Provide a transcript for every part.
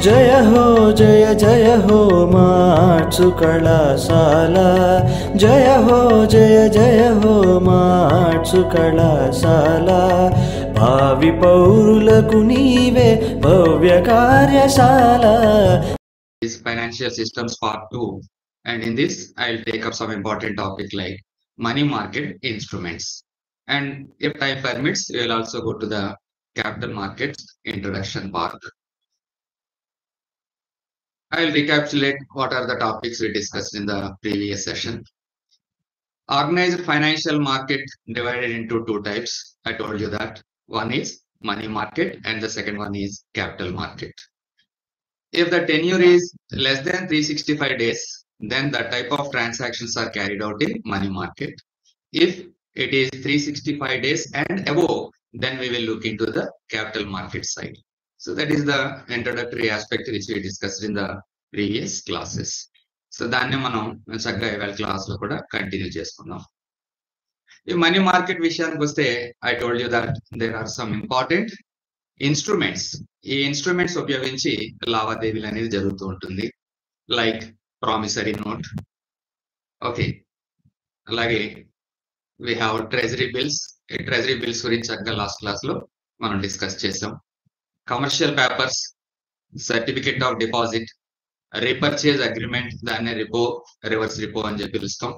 जय जय हो मार्चु कళాశాల जय हो मार्चु कళాశాల भावी पौरुలకు నీవే భవ్య కార్యశాల. Is financial systems part 2, and in this I'll take up some important topic like money market instruments, and if time permits we'll also go to the capital markets introduction part. I'll recapitulate what are the topics we discussed in the previous session. Organized financial market divided into two types. I told you that one is money market and the second one is capital market. If the tenure is less than 365 days, then the type of transactions are carried out in money market. If it is 365 days and above, then we will look into the capital market side. So that is the introductory aspect which we discussed in the previous classes. So దాన్ని మనం చక్కగా ఇవాళ class లో కూడా continue చేసుకుందాం. ఈ money market విషయానికి వస్తే I told you that there are some important instruments. ఈ ఇన్స్ట్రుమెంట్స్ ఉపయోగించి లావాదేవీలు అనేది జరుగుతూ ఉంటుంది. లైక్ ప్రామిసరీ నోట్, ఓకే, అలాగే వి హ్యావ్ ట్రెజరీ బిల్స్. ఈ ట్రెజరీ బిల్స్ గురించి చక్కగా లాస్ట్ క్లాస్ లో మనం డిస్కస్ చేసాం. Commercial papers, certificate of deposit, repurchase agreement, దాన్ని రిపో, రివర్స్ రిపో అని చెప్పి పిలుస్తాం.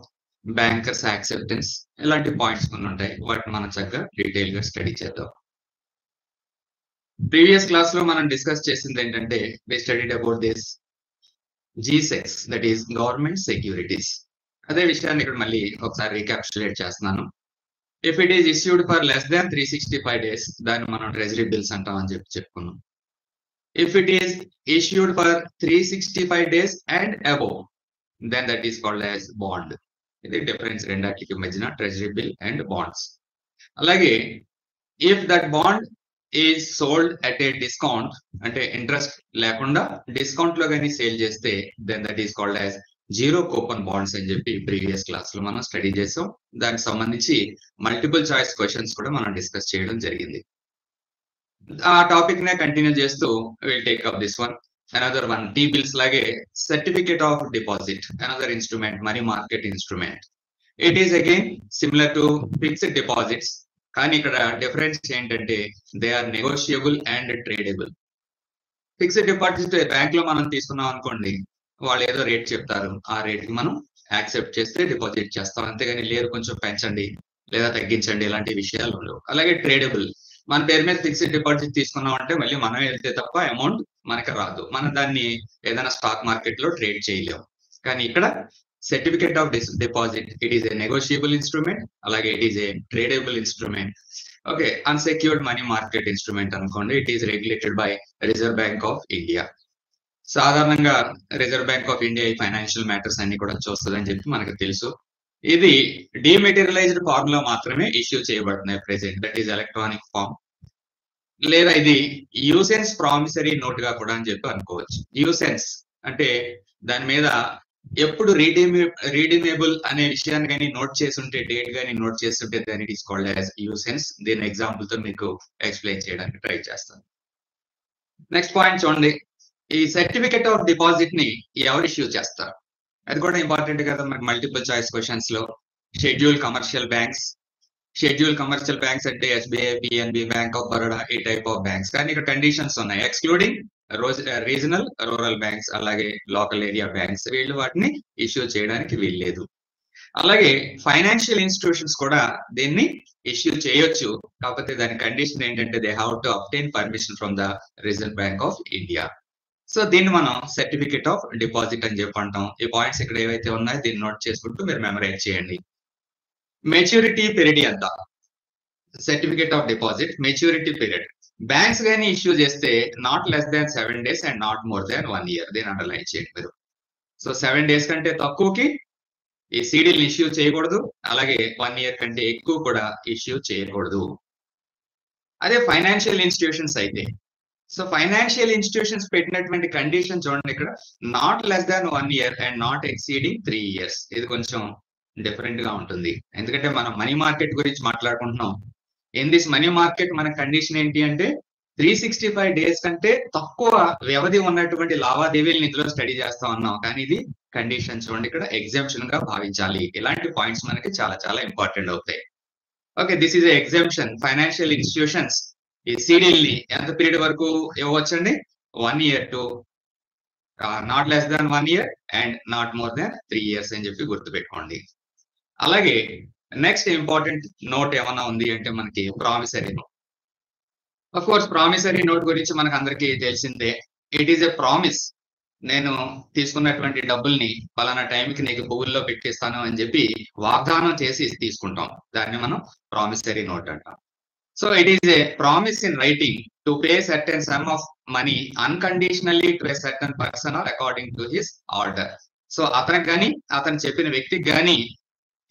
బ్యాంకర్స్ యాక్సెప్టెన్స్, ఇలాంటి పాయింట్స్ కొన్ని ఉంటాయి. వాటిని మనం చక్కగా డీటెయిల్ గా స్టడీ చేద్దాం. ప్రీవియస్ క్లాస్ లో మనం డిస్కస్ చేసింది ఏంటంటే we studied about this G secs, that is government securities. అదే విషయాన్ని ఇక్కడ మళ్ళీ ఒకసారి రీక్యాప్చులేట్ చేస్తున్నాను. If it is issued for less than 365 days, దాన్ని మనం ట్రెజరీ బిల్స్ అంటాం అని చెప్పి చెప్పుకున్నాం. If it is issued for 365 days and above, then that is called as bond. ఇది డిఫరెన్స్ రెండాటికి మధ్యన, ట్రెజరీ బిల్ అండ్ బాండ్స్. అలాగే if that bond is sold at a discount, అంటే ఇంట్రెస్ట్ లేకుండా డిస్కౌంట్ లో కానీ సేల్ చేస్తే, then that is called as zero coupon bonds అని చెప్పి ప్రీవియస్ క్లాస్ లో మనం స్టడీ చేసాం. దానికి సంబంధించి మల్టిపుల్ చాయిస్ క్వశ్చన్స్ కూడా మనం డిస్కస్ చేయడం జరిగింది. ఆ టాపిక్ నే కంటిన్యూ చేస్తూ will take up this one. Another one, T bills లాగే certificate of deposit, another instrument, money market instrument. It is again similar to fixed deposits, కానీ ఇక్కడ డిఫరెన్స్ ఏంటంటే they are negotiable and tradable. Fixed deposit bank లో మనం తీసుకున్నాం అనుకోండి, వాళ్ళు ఏదో రేట్ చెప్తారు, ఆ రేట్ కి మనం యాక్సెప్ట్ చేస్తే డిపాజిట్ చేస్తాం, అంతేగాని లేదు కొంచెం పెంచండి లేదా తగ్గించండి ఇలాంటి విషయాలు ఉండవు. అలాగే ట్రేడబుల్, మన పేరు మీద ఫిక్స్డ్ డిపాజిట్ తీసుకున్నాం అంటే మళ్ళీ మనం వెళ్తే తప్ప అమౌంట్ మనకి రాదు, మనం దాన్ని ఏదైనా స్టాక్ మార్కెట్ లో ట్రేడ్ చేయలేము. కానీ ఇక్కడ certificate of deposit, it is a negotiable instrument, అలాగే it is a tradable instrument. Okay, unsecured money market instrument అనుకోండి, it is regulated by Reserve Bank of India. సాధారణంగా రిజర్వ్ బ్యాంక్ ఆఫ్ ఇండియా ఈ financial matters అన్ని కూడా చూస్తుందని చెప్పి మనకు తెలుసు. ఇది డిమెటీరియలైజ్డ్ ఫార్మ్ లో మాత్రమే ఇష్యూ చేయబడుతున్నాయి present, that is electronic form, లేదా ఇది యూసెన్స్ ప్రామిసరీ నోట్ గా కూడా అని చెప్పి అనుకోవచ్చు. యూసెన్స్ అంటే దాని మీద ఎప్పుడు రీడీమేబుల్ అనే విషయాన్ని కానీ నోట్ చేసి ఉంటే, డేట్ కానీ నోట్ చేస్తుంటే, దాని ఇట్ ఈస్ కాల్డ్ యాజ్ యూసెన్స్. దీని ఎగ్జాంపుల్ తో మీకు ఎక్స్ప్లెయిన్ చేయడానికి ట్రై చేస్తాను. నెక్స్ట్ పాయింట్ చూడండి, ఈ సర్టిఫికెట్ ఆఫ్ డిపాజిట్ ని ఎవరు ఇష్యూ చేస్తారు, అది కూడా ఇంపార్టెంట్ కదా మనకి మల్టిపుల్ చాయిస్ క్వశ్చన్స్ లో. Schedule commercial banks, schedule commercial banks అంటే SBI, PNB, bank of Baroda, ఈ టైప్ ఆఫ్ బ్యాంక్స్. కానీ ఇక్కడ కండిషన్స్ ఉన్నాయి, ఎక్స్క్లూడింగ్ రీజనల్ రూరల్ బ్యాంక్స్, అలాగే లోకల్ ఏరియా బ్యాంక్స్, వీళ్ళు వాటిని ఇష్యూ చేయడానికి వీల్లేదు. అలాగే ఫైనాన్షియల్ ఇన్స్టిట్యూషన్స్ కూడా దీన్ని ఇష్యూ చేయొచ్చు, కాకపోతే దాని కండిషన్ ఏంటంటే they have to obtain permission from the reserve Bank of India. So దీన్ని మనం సర్టిఫికేట్ ఆఫ్ డిపాజిట్ అని చెప్పి అంటాం. ఈ పాయింట్స్ ఇక్కడ ఏవైతే ఉన్నాయో దీన్ని నోట్ చేసుకుంటూ మీరు మెమరైజ్ చేయండి. మెచ్యూరిటీ పీరియడ్ ఎంత, certificate of deposit maturity period banks గానీ ఇష్యూ చేస్తే not less than 7 days and not more than 1 year. దీన్ని అండర్లైన్ చేయండి మీరు. సో 7 days కంటే తక్కువకి ఈ సీడీలు ఇష్యూ చేయకూడదు, అలాగే 1 year కంటే ఎక్కువ కూడా ఇష్యూ చేయకూడదు. అదే ఫైనాన్షియల్ ఇన్స్టిట్యూషన్స్ అయితే, సో ఫైనాన్షియల్ ఇన్స్టిట్యూషన్స్ పెట్టినటువంటి కండిషన్ చూడండి ఇక్కడ, not less than 1 year and not exceeding 3 years. ఇది కొంచెం డిఫరెంట్ గా ఉంటుంది, ఎందుకంటే మనం మనీ మార్కెట్ గురించి మాట్లాడుకుంటున్నాం. ఇన్ దిస్ మనీ మార్కెట్ మన కండిషన్ ఏంటి అంటే 365 డేస్ కంటే తక్కువ వ్యవధి ఉన్నటువంటి లావాదేవీలను ఇందులో స్టడీ చేస్తా ఉన్నాం. కానీ ఇది కండిషన్ చూడండి, ఇక్కడ ఎగ్జామ్షన్ గా భావించాలి. ఇలాంటి పాయింట్స్ మనకి చాలా చాలా ఇంపార్టెంట్ అవుతాయి. Okay, this is exemption. Financial institutions ఈ సీడీల్ని ఎంత పీరియడ్ వరకు ఇవ్వచ్చండి? 1 year to not less than 1 year and not more than 3 years అని చెప్పి గుర్తుపెట్టుకోండి. అలాగే నెక్స్ట్ ఇంపార్టెంట్ నోట్ ఏమన్నా ఉంది అంటే మనకి promissory note. Of course promissory note గురించి మనకు అందరికీ తెలిసిందే. It is a promise. నేను తీసుకున్నటువంటి డబ్బుల్ని పలానా టైంకి నీకు పువ్వుల్లో పెట్టిస్తాను అని చెప్పి వాగ్దానం చేసి తీసుకుంటాం. దాన్ని మనం ప్రామిసరీ నోట్ అంటాం. So it is A promise in writing to pay certain some of money unconditionally to a certain person are according to his order. So అతనికి కానీ అతను చెప్పిన వ్యక్తికి కానీ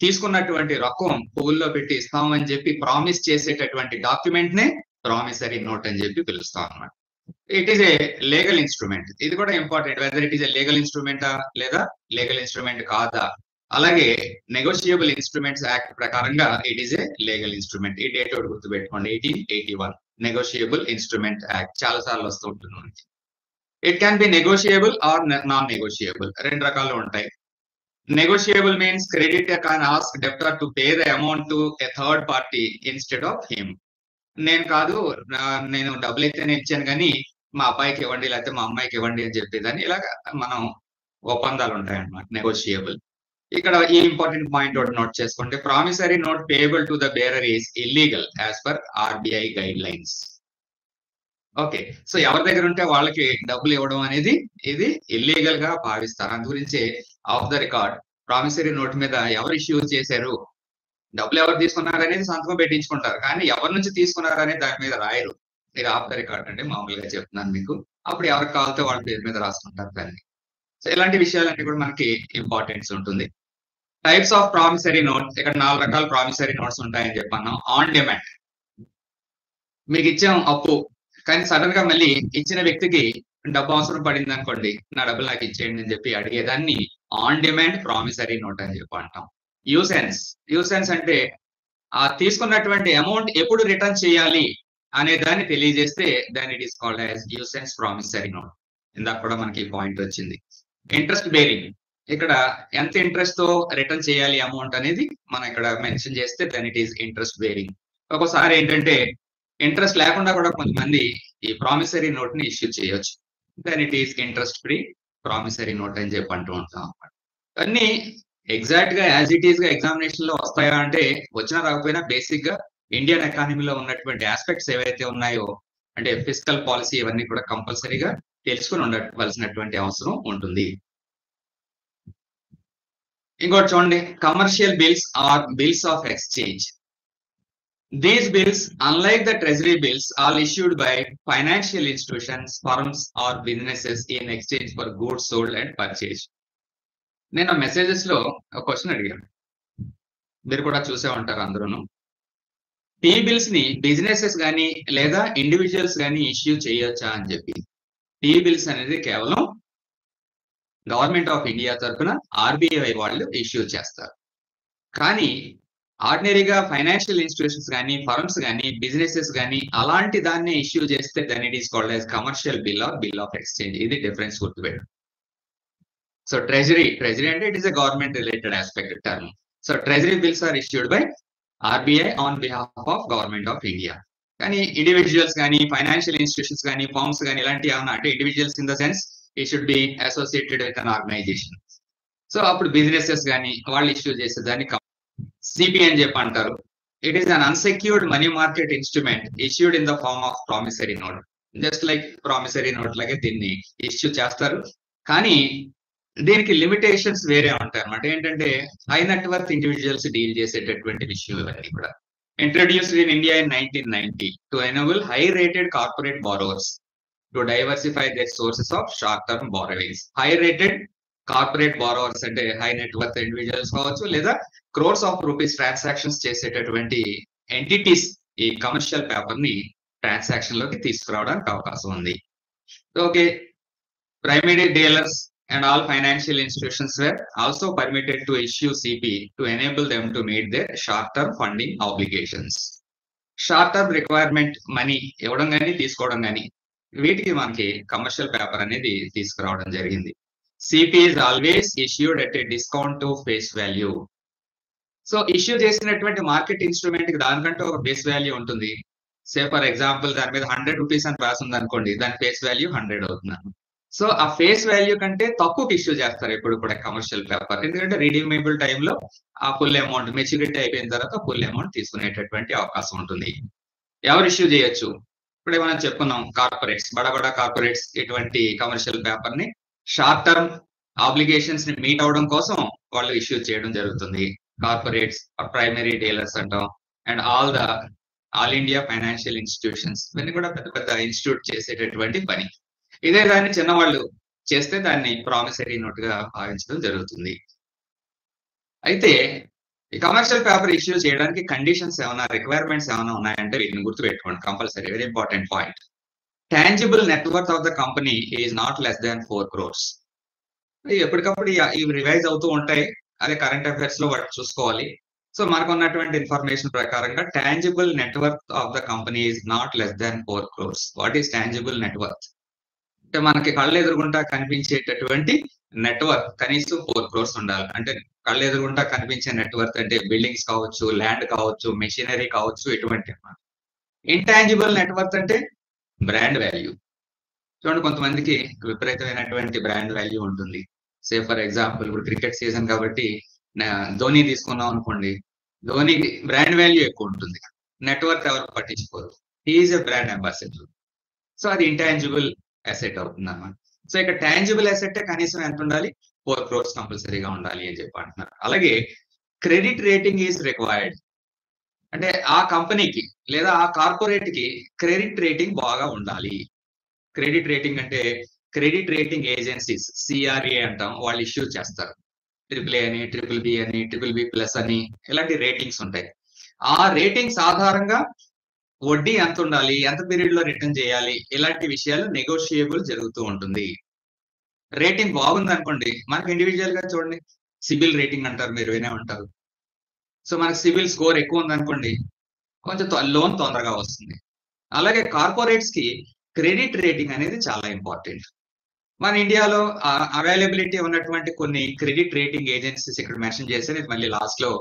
తీసుకున్నటువంటి రకం పువ్వుల్లో పెట్టి ఇస్తామని చెప్పి ప్రామిస్ చేసేటటువంటి డాక్యుమెంట్ నే ప్రామిసరీ నోట్ అని చెప్పి పిలుస్తాం అన్నమాట. It is a legal instrument. ఇది కూడా important, whether it is a legal ఇన్స్ట్రుమెంటా లేదా లీగల్ ఇన్స్ట్రుమెంట్ కాదా. అలాగే నెగోషియబుల్ ఇన్స్ట్రుమెంట్స్ యాక్ట్ ప్రకారంగా it is a legal instrument. ఈ డేట్ ఒకటి గుర్తుపెట్టుకోండి, 1881 నెగోషియబుల్ ఇన్స్ట్రుమెంట్ యాక్ట్. చాలా సార్లు వస్తూ ఉంటుంది. It can be negotiable or non negotiable, రెండు రకాలు ఉంటాయి. Negotiable means creditor can ask debtor to pay the amount to a third party instead of him. నేను కాదు, నేను డబ్బులు అయితే ఇచ్చాను కానీ మా అబ్బాయికి ఇవ్వండి లేకపోతే మా అమ్మాయికి ఇవ్వండి అని చెప్పేదాన్ని ఇలాగ మనం ఒప్పందాలు ఉంటాయి అన్నమాట, నెగోషియబుల్. ఇక్కడ ఈ ఇంపార్టెంట్ పాయింట్ ఒకటి నోట్ చేసుకోండి. Promissory note payable to the bearer is illegal as per RBI guide lines. Okay, so ఎవరి దగ్గర ఉంటే వాళ్ళకి డబ్బులు ఇవ్వడం అనేది ఇది ఇల్లీగల్ గా భావిస్తారు. అందు గురించి of the record promissory note మీద ఎవరు ఇష్యూ చేశారు, డబ్బులు ఎవరు తీసుకున్నారు అనేది సంతకం పెట్టించుకుంటారు, కానీ ఎవరి నుంచి తీసుకున్నారు అనేది దాని మీద రాయరు. ఇది ఆఫ్ ద రికార్డ్ అంటే మామూలుగా చెప్తున్నాను మీకు. అప్పుడు ఎవరికి కావాలితే వాళ్ళ పేరు మీద రాసుకుంటారు దాన్ని. సో ఇలాంటి విషయాలన్నీ కూడా మనకి ఇంపార్టెన్స్ ఉంటుంది. టైప్స్ ఆఫ్ ప్రామిసరీ నోట్, ఇక్కడ 4 రకాల ప్రామిసరీ నోట్స్ ఉంటాయని చెప్పాను. ఆన్ డిమాండ్, మీకు ఇచ్చాం అప్పు కానీ సడన్ గా మళ్ళీ ఇచ్చిన వ్యక్తికి డబ్బు అవసరం పడింది అనుకోండి, నా డబ్బులు నాకు ఇచ్చేయండి అని చెప్పి అడిగేదాన్ని ఆన్ డిమాండ్ ప్రామిసరీ నోట్ అని చెప్పి అంటాం. యూసెన్స్ అంటే ఆ తీసుకున్నటువంటి అమౌంట్ ఎప్పుడు రిటర్న్ చేయాలి అనే దాన్ని తెలియజేస్తే దాన్ని it is called as usance promissory note. ఇందాక కూడా మనకి పాయింట్ వచ్చింది. ఇంట్రెస్ట్ బేరింగ్, ఇక్కడ ఎంత ఇంట్రెస్ట్ తో రిటర్న్ చేయాలి అమౌంట్ అనేది మనం ఇక్కడ మెన్షన్ చేస్తే దాని ఇట్ ఈస్ ఇంట్రెస్ట్ బేరింగ్. ఒక్కోసారి ఏంటంటే ఇంట్రెస్ట్ లేకుండా కూడా కొంతమంది ఈ ప్రామిసరీ నోట్ ని ఇష్యూ చేయొచ్చు. Then it is interest free promissory note అని చెప్పి అంటూ ఉంటాం అన్నమాట. అన్ని ఎగ్జాక్ట్ గా యాజ్ ఇట్ ఈస్ గా ఎగ్జామినేషన్ లో వస్తాయా అంటే వచ్చినా రాకపోయినా బేసిక్ గా ఇండియన్ ఎకానమీలో ఉన్నటువంటి ఆస్పెక్ట్స్ ఏవైతే ఉన్నాయో అంటే ఫిస్కల్ పాలసీ ఇవన్నీ కూడా కంపల్సరీగా తెలుసుకుని ఉండవలసినటువంటి అవసరం ఉంటుంది. ఇంకోటి చూడండి, commercial bills or bills of exchange. These bills, unlike the treasury bills, are issued by financial institutions, firms or businesses in exchange for goods sold and purchased. నేను మెసేజెస్ లో ఒక క్వశ్చన్ అడిగాను, మీరు కూడా చూసే ఉంటారు అందరూను. టీ బిల్స్ ని businesses కానీ లేదా ఇండివిజువల్స్ కానీ ఇష్యూ చేయొచ్చా అని చెప్పి. టీ బిల్స్ అనేది కేవలం గవర్నమెంట్ ఆఫ్ ఇండియా తరఫున RBI వాళ్ళు ఇష్యూ చేస్తారు. కానీ ఆర్డినరీగా ఫైనాన్షియల్ ఇన్స్టిట్యూషన్స్ కానీ ఫర్మ్స్ కానీ బిజినెసెస్ కానీ అలాంటి దాన్ని ఇష్యూ చేస్తే దాన్ని it is called as commercial bill or bill of exchange. ఇది డిఫరెన్స్ గుర్తుపెట్టు. సో ట్రెజరీ అంటే it is a government related aspect term. So treasury bills are issued by RBI on behalf of government of India. కానీ individuals కానీ financial institutions కానీ firms కానీ ఇలాంటి ఏమన్నా అంటే individuals in the sense it should be associated with an organization. So అప్పుడు businesses కానీ వాళ్ళు ఇష్యూ చేసేదాన్ని CP అని చెప్పి అంటారు. It is an unsecured money market instrument issued in the form of promissory note. Just like promissory note లాగే దీన్ని issue చేస్తారు. కానీ దీనికి లిమిటేషన్స్ వేరే ఉంటాయి అన్నమాట. ఏంటంటే హై నెట్వర్త్ ఇండివిజువల్స్ డీల్ చేసేటటువంటి విషయం ఇవన్నీ కూడా. Introduced in India in 1990 to enable high rated corporate borrowers to diversify their sources of short term borrowings. High rated corporate borrowers అంటే హై నెట్వర్త్ ఇండివిజువల్స్ కావచ్చు లేదా క్రోర్స్ ఆఫ్ రూపీస్ ట్రాన్సాక్షన్స్ చేసేటటువంటి entities ఈ commercial paper ని transaction లోకి తీసుకురావడానికి అవకాశం ఉంది. Okay, primary dealers and all financial institutions were also permitted to issue CP to enable them to meet their short-term funding obligations. Short term requirement money ఇవ్వడం కానీ తీసుకోవడం కానీ వీటికి మనకి కమర్షియల్ పేపర్ అనేది తీసుకురావడం జరిగింది. CP is always issued at a discount to face value. So issue చేసినటువంటి మార్కెట్ ఇన్స్ట్రుమెంట్ కి దానికంటే ఒక ఫేస్ వాల్యూ ఉంటుంది. సే ఫర్ ఎగ్జాంపుల్ దాని మీద 100 రూపీస్ అని రాసింది అనుకోండి, దాని ఫేస్ వాల్యూ 100 అవుతుంది. సో ఆ ఫేస్ వాల్యూ కంటే తక్కువకి ఇష్యూ చేస్తారు ఎప్పుడు కూడా కమర్షియల్ పేపర్. ఎందుకంటే రిడీమేబుల్ టైంలో ఆ ఫుల్ అమౌంట్ మెచ్యూరిటీ అయిపోయిన తర్వాత ఫుల్ అమౌంట్ తీసుకునేటటువంటి అవకాశం ఉంటుంది. ఎవరు ఇష్యూ చేయొచ్చు? ఇప్పుడే మనం చెప్పుకున్నాం, కార్పొరేట్స్, బడా కార్పొరేట్స్ ఇటువంటి కమర్షియల్ పేపర్ ని షార్ట్ టర్మ్ ఆబ్లిగేషన్స్ ని మీట్ అవడం కోసం వాళ్ళు ఇష్యూ చేయడం జరుగుతుంది. కార్పొరేట్స్, ప్రైమరీ డీలర్స్ అంటాం, and all India financial institutions, ఇవన్నీ కూడా పెద్ద పెద్ద ఇన్స్టిట్యూట్ చేసేటటువంటి పని. ఇదే దాన్ని చిన్నవాళ్ళు చేస్తే దాన్ని ప్రామిసరీ నోట్ గా భావించడం జరుగుతుంది. అయితే ఈ కమర్షియల్ పేపర్ ఇష్యూ చేయడానికి కండిషన్స్ ఏమైనా, రిక్వైర్మెంట్స్ ఏమైనా ఉన్నాయంటే వీటిని గుర్తుపెట్టుకోండి compulsory, very important point. Tangible net worth of the company is not less than 4 crores. ఎప్పటికప్పుడు ఇవి రివైజ్ అవుతూ ఉంటాయి, అదే కరెంట్ అఫైర్స్ లో వాటి చూసుకోవాలి. సో మనకు ఉన్నటువంటి ఇన్ఫర్మేషన్ ప్రకారంగా tangible net worth of the company is not less than 4 crores. What is tangible net worth? అంటే మనకి కళ్ళు ఎదురుగుంటా కనిపించేటటువంటి నెట్వర్క్ కనీసం 4 crores ఉండాలి. అంటే కళ్ళు ఎదురుగుంటా కనిపించే నెట్వర్క్ అంటే బిల్డింగ్స్ కావచ్చు, ల్యాండ్ కావచ్చు, మెషినరీ కావచ్చు, ఇటువంటి. ఇంటాంజిబుల్ నెట్వర్క్ అంటే బ్రాండ్ వాల్యూ. చూడండి, కొంతమందికి విపరీతమైనటువంటి బ్రాండ్ వాల్యూ ఉంటుంది. సే ఫర్ ఎగ్జాంపుల్ ఇప్పుడు క్రికెట్ సీజన్ కాబట్టి ధోని తీసుకున్నాం అనుకోండి, ధోనికి బ్రాండ్ వాల్యూ ఎక్కువ ఉంటుంది, నెట్వర్క్ ఎవరు పట్టించుకోరు, is a brand ambassador. So అది ఇంటాంజిబుల్ అసెట్ అవుతుంది అన్నమాట. సో ఇక్కడ టాంజిబుల్ అసెట్ కనీసం ఎంత ఉండాలి? 4 crores కంపల్సరీగా ఉండాలి అని చెప్పి అంటున్నారు. అలాగే క్రెడిట్ రేటింగ్ ఈజ్ రిక్వైర్డ్. అంటే ఆ కంపెనీకి లేదా ఆ కార్పొరేట్ కి క్రెడిట్ రేటింగ్ బాగా ఉండాలి. క్రెడిట్ రేటింగ్ అంటే క్రెడిట్ రేటింగ్ ఏజెన్సీస్, సిఆర్ఏ అంటాం, వాళ్ళు ఇష్యూ చేస్తారు. AAA అని, BBB అని, BBB+ అని, ఇలాంటి రేటింగ్స్ ఉంటాయి. ఆ రేటింగ్స్ ఆధారంగా వడ్డీ ఎంత ఉండాలి, ఎంత పీరియడ్ లో రిటర్న్ చేయాలి, ఇలాంటి విషయాలు నెగోషియబుల్ జరుగుతూ ఉంటుంది. రేటింగ్ బాగుంది అనుకోండి, మనకి ఇండివిజువల్ గా చూడండి, సిబిల్ రేటింగ్ అంటారు, మీరు వినే ఉంటారు. సో మనకి సిబిల్ స్కోర్ ఎక్కువ ఉంది అనుకోండి, కొంచెం లోన్ తొందరగా వస్తుంది. అలాగే కార్పొరేట్స్ కి క్రెడిట్ రేటింగ్ అనేది చాలా ఇంపార్టెంట్. మన ఇండియాలో అవైలబిలిటీ ఉన్నటువంటి కొన్ని క్రెడిట్ రేటింగ్ ఏజెన్సీస్ ఇక్కడ మెన్షన్ చేస్తే ఇది మళ్ళీ లాస్ట్ లో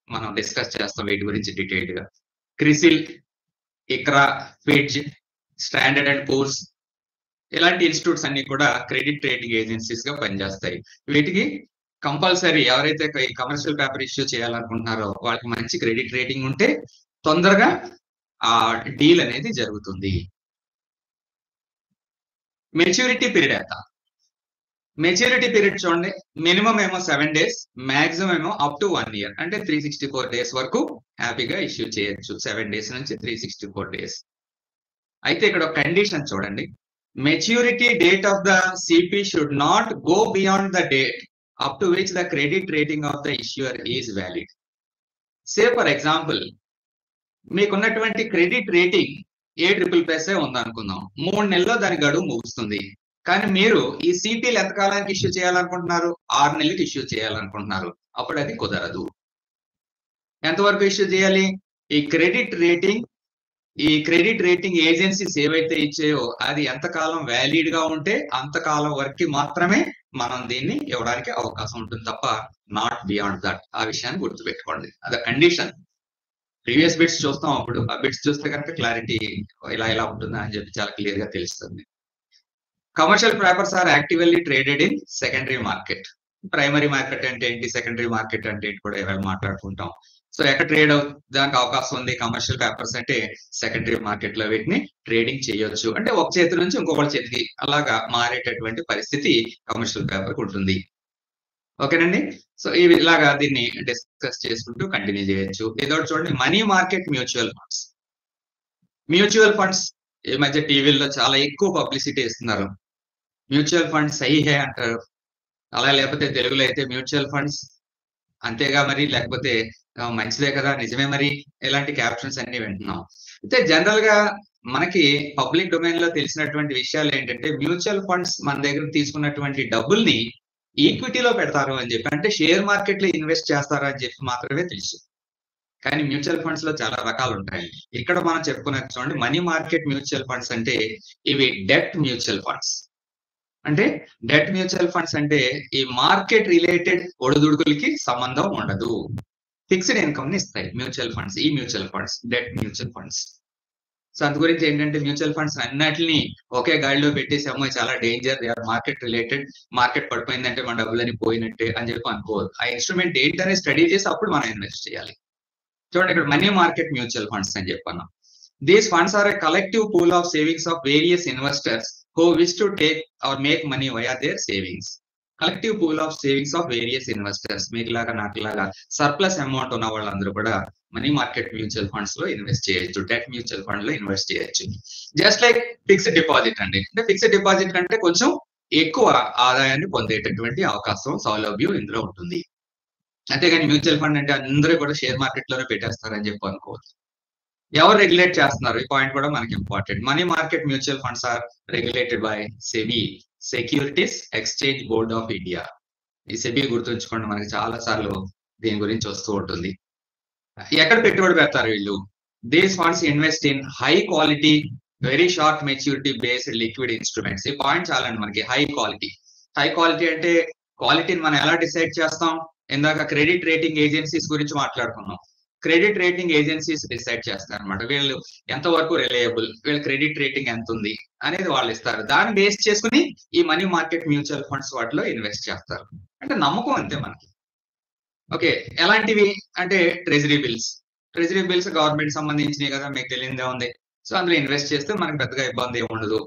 మనం డిస్కస్ చేస్తాం వీటి గురించి డీటెయిల్డ్ గా. క్రిసిల్, ఇక్రా, ఫిడ్జ్, స్టాండర్డ్ అండ్ పూర్స్, ఇలాంటి ఇన్స్టిట్యూట్స్ అన్ని కూడా క్రెడిట్ రేటింగ్ ఏజెన్సీస్ గా పనిచేస్తాయి. వీటికి కంపల్సరీ ఎవరైతే కమర్షియల్ పేపర్ ఇష్యూ చేయాలనుకుంటున్నారో వాళ్ళకి మంచి క్రెడిట్ రేటింగ్ ఉంటే తొందరగా ఆ డీల్ అనేది జరుగుతుంది. మెచ్యూరిటీ పీరియడ్ ఎంత? మెచ్యూరిటీ పీరియడ్ చూడండి, మినిమం ఏమో 7 days, మాక్సిమం ఏమో అప్ టు 1 year, అంటే 364 days వరకు హ్యాపీగా ఇష్యూ చేయొచ్చు. 7 days నుంచి 364 days. అయితే ఇక్కడ ఒక కండిషన్ చూడండి, maturity date of the CP should not go beyond the date up to which the credit rating of the issuer is valid. Say for example మీకున్నటువంటి క్రెడిట్ రేటింగ్ A++ ఉందనుకుందాం, 3 నెలల్లో దాని గడువు ముగుస్తుంది. కానీ మీరు ఈ సిపిలు ఎంతకాలానికి ఇష్యూ చేయాలనుకుంటున్నారు? 6 నెలలకు ఇష్యూ చేయాలనుకుంటున్నారు. అప్పుడు అది కుదరదు. ఎంతవరకు ఇష్యూ చేయాలి? ఈ క్రెడిట్ రేటింగ్ ఏజెన్సీస్ ఏవైతే ఇచ్చాయో అది ఎంతకాలం వ్యాలిడ్ గా ఉంటే అంతకాలం వరకు మాత్రమే మనం దీన్ని ఇవ్వడానికి అవకాశం ఉంటుంది తప్ప నాట్ బియాండ్ దట్. ఆ విషయాన్ని గుర్తుపెట్టుకోండి, అది కండిషన్. ప్రీవియస్ బిట్స్ చూస్తాం, అప్పుడు ఆ బిట్స్ చూస్తే కనుక క్లారిటీ ఇలా ఉంటుందా అని చెప్పి చాలా క్లియర్ గా తెలుస్తుంది. Commercial papers are actively traded in secondary market. Primary market అంటే ఏంటి, సెకండరీ మార్కెట్ అంటే ఏంటి కూడా ఇవాళ మాట్లాడుకుంటాం. సో ఎక్కడ ట్రేడ్ దానికి అవకాశం ఉంది కమర్షియల్ పేపర్స్ అంటే సెకండరీ మార్కెట్ లో వీటిని ట్రేడింగ్ చేయొచ్చు. అంటే ఒక చేతి నుంచి ఇంకొకటి చేతికి అలాగా మారేటటువంటి పరిస్థితి కమర్షియల్ పేపర్ ఉంటుంది. ఓకేనండి. సో ఇలాగా దీన్ని డిస్కస్ చేసుకుంటూ కంటిన్యూ చేయొచ్చు. ఇదొకటి చూడండి, money market mutual funds. Mutual funds ఈ మధ్య టీవీల్లో చాలా ఎక్కువ పబ్లిసిటీ ఇస్తున్నారు. మ్యూచువల్ ఫండ్స్ సహీ హే అంటారు, అలా లేకపోతే తెలుగులో అయితే మ్యూచువల్ ఫండ్స్ అంతేగా మరి, లేకపోతే మంచిదే కదా, నిజమే మరి, ఇలాంటి క్యాప్షన్స్ అన్ని వింటున్నాం. అయితే జనరల్ గా మనకి పబ్లిక్ డొమైన్ లో తెలిసినటువంటి విషయాలు ఏంటంటే, మ్యూచువల్ ఫండ్స్ మన దగ్గర తీసుకున్నటువంటి డబ్బుల్ని ఈక్విటీలో పెడతారు అని చెప్పి, అంటే షేర్ మార్కెట్ లో ఇన్వెస్ట్ చేస్తారు అని చెప్పి మాత్రమే తెలుసు. కానీ మ్యూచువల్ ఫండ్స్ లో చాలా రకాలు ఉంటాయండి. ఇక్కడ మనం చెప్పుకున్నది చూడండి, మనీ మార్కెట్ మ్యూచువల్ ఫండ్స్ అంటే ఇవి డెట్ మ్యూచువల్ ఫండ్స్. అంటే డెట్ మ్యూచువల్ ఫండ్స్ అంటే ఈ మార్కెట్ రిలేటెడ్ ఒడిదుడుకులకి సంబంధం ఉండదు, ఫిక్స్డ్ ఇన్కమ్ ని ఇస్తాయి మ్యూచువల్ ఫండ్స్. ఈ mutual funds debt mutual funds. So అందు గురించి ఏంటంటే మ్యూచువల్ ఫండ్స్ అన్నిటిని ఒకే గాడిలో పెట్టేసాము, చాలా డేంజర్, మార్కెట్ రిలేటెడ్, మార్కెట్ పడిపోయిందంటే మన డబ్బులని పోయినట్టే అని చెప్పి అనుకోవద్దు. ఆ ఇన్స్ట్రుమెంట్ ఏంటనే స్టడీ చేసి అప్పుడు మనం ఇన్వెస్ట్ చేయాలి. చూడండి ఇక్కడ మనీ మార్కెట్ మ్యూచువల్ ఫండ్స్ అని చెప్పాను. These funds are a collective pool of savings of various investors who wish to take or make money via their savings. Collective pool of savings of various investors, మీకులాగా నాకులాగా surplus amount ఉన్న వాళ్ళందరూ కూడా money market mutual funds లో invest చేయొచ్చు, debt mutual fund లో invest చేయొచ్చు. Just like fixed deposit అండి. అంటే ఫిక్స్డ్ డిపాజిట్ కంటే కొంచెం ఎక్కువ ఆదాయాన్ని పొందేటటువంటి అవకాశం, సౌలభ్యం ఇందులో ఉంటుంది. అంతేగాని మ్యూచువల్ ఫండ్ అంటే అందరూ కూడా షేర్ మార్కెట్ లోనే పెట్టేస్తారని చెప్పి అనుకోవచ్చు. ఎవరు రెగ్యులేట్ చేస్తున్నారు, ఈ పాయింట్ కూడా మనకి important. Money market mutual funds are regulated by SEBI, securities exchange board of India. ఈ సెబీ గుర్తుంచుకోండి, మనకి చాలా సార్లు దీని గురించి వస్తూ ఉంటుంది. ఎక్కడ పెట్టుబడి పెడతారు వీళ్ళు? These funds invest in high quality very short maturity based liquid instruments. ఈ పాయింట్ చాలండి మనకి. హై క్వాలిటీ, హై క్వాలిటీ అంటే క్వాలిటీని మనం ఎలా డిసైడ్ చేస్తాం? ఇందాక క్రెడిట్ రేటింగ్ ఏజెన్సీస్ గురించి మాట్లాడుకున్నాం. క్రెడిట్ రేటింగ్ ఏజెన్సీస్ డిసైడ్ చేస్తారు అనమాట, వీళ్ళు ఎంతవరకు రిలయబుల్, వీళ్ళ క్రెడిట్ రేటింగ్ ఎంత ఉంది అనేది వాళ్ళు ఇస్తారు. దాన్ని బేస్ చేసుకుని ఈ మనీ మార్కెట్ మ్యూచువల్ ఫండ్స్ వాటిలో ఇన్వెస్ట్ చేస్తారు. అంటే నమ్మకం అంతే మనకి. ఓకే, ఎలాంటివి అంటే treasury bills. Treasury bills government సంబంధించినవి కదా, మీకు తెలియదే ఉంది. సో అందులో ఇన్వెస్ట్ చేస్తే మనకి పెద్దగా ఇబ్బంది ఏమి ఉండదు,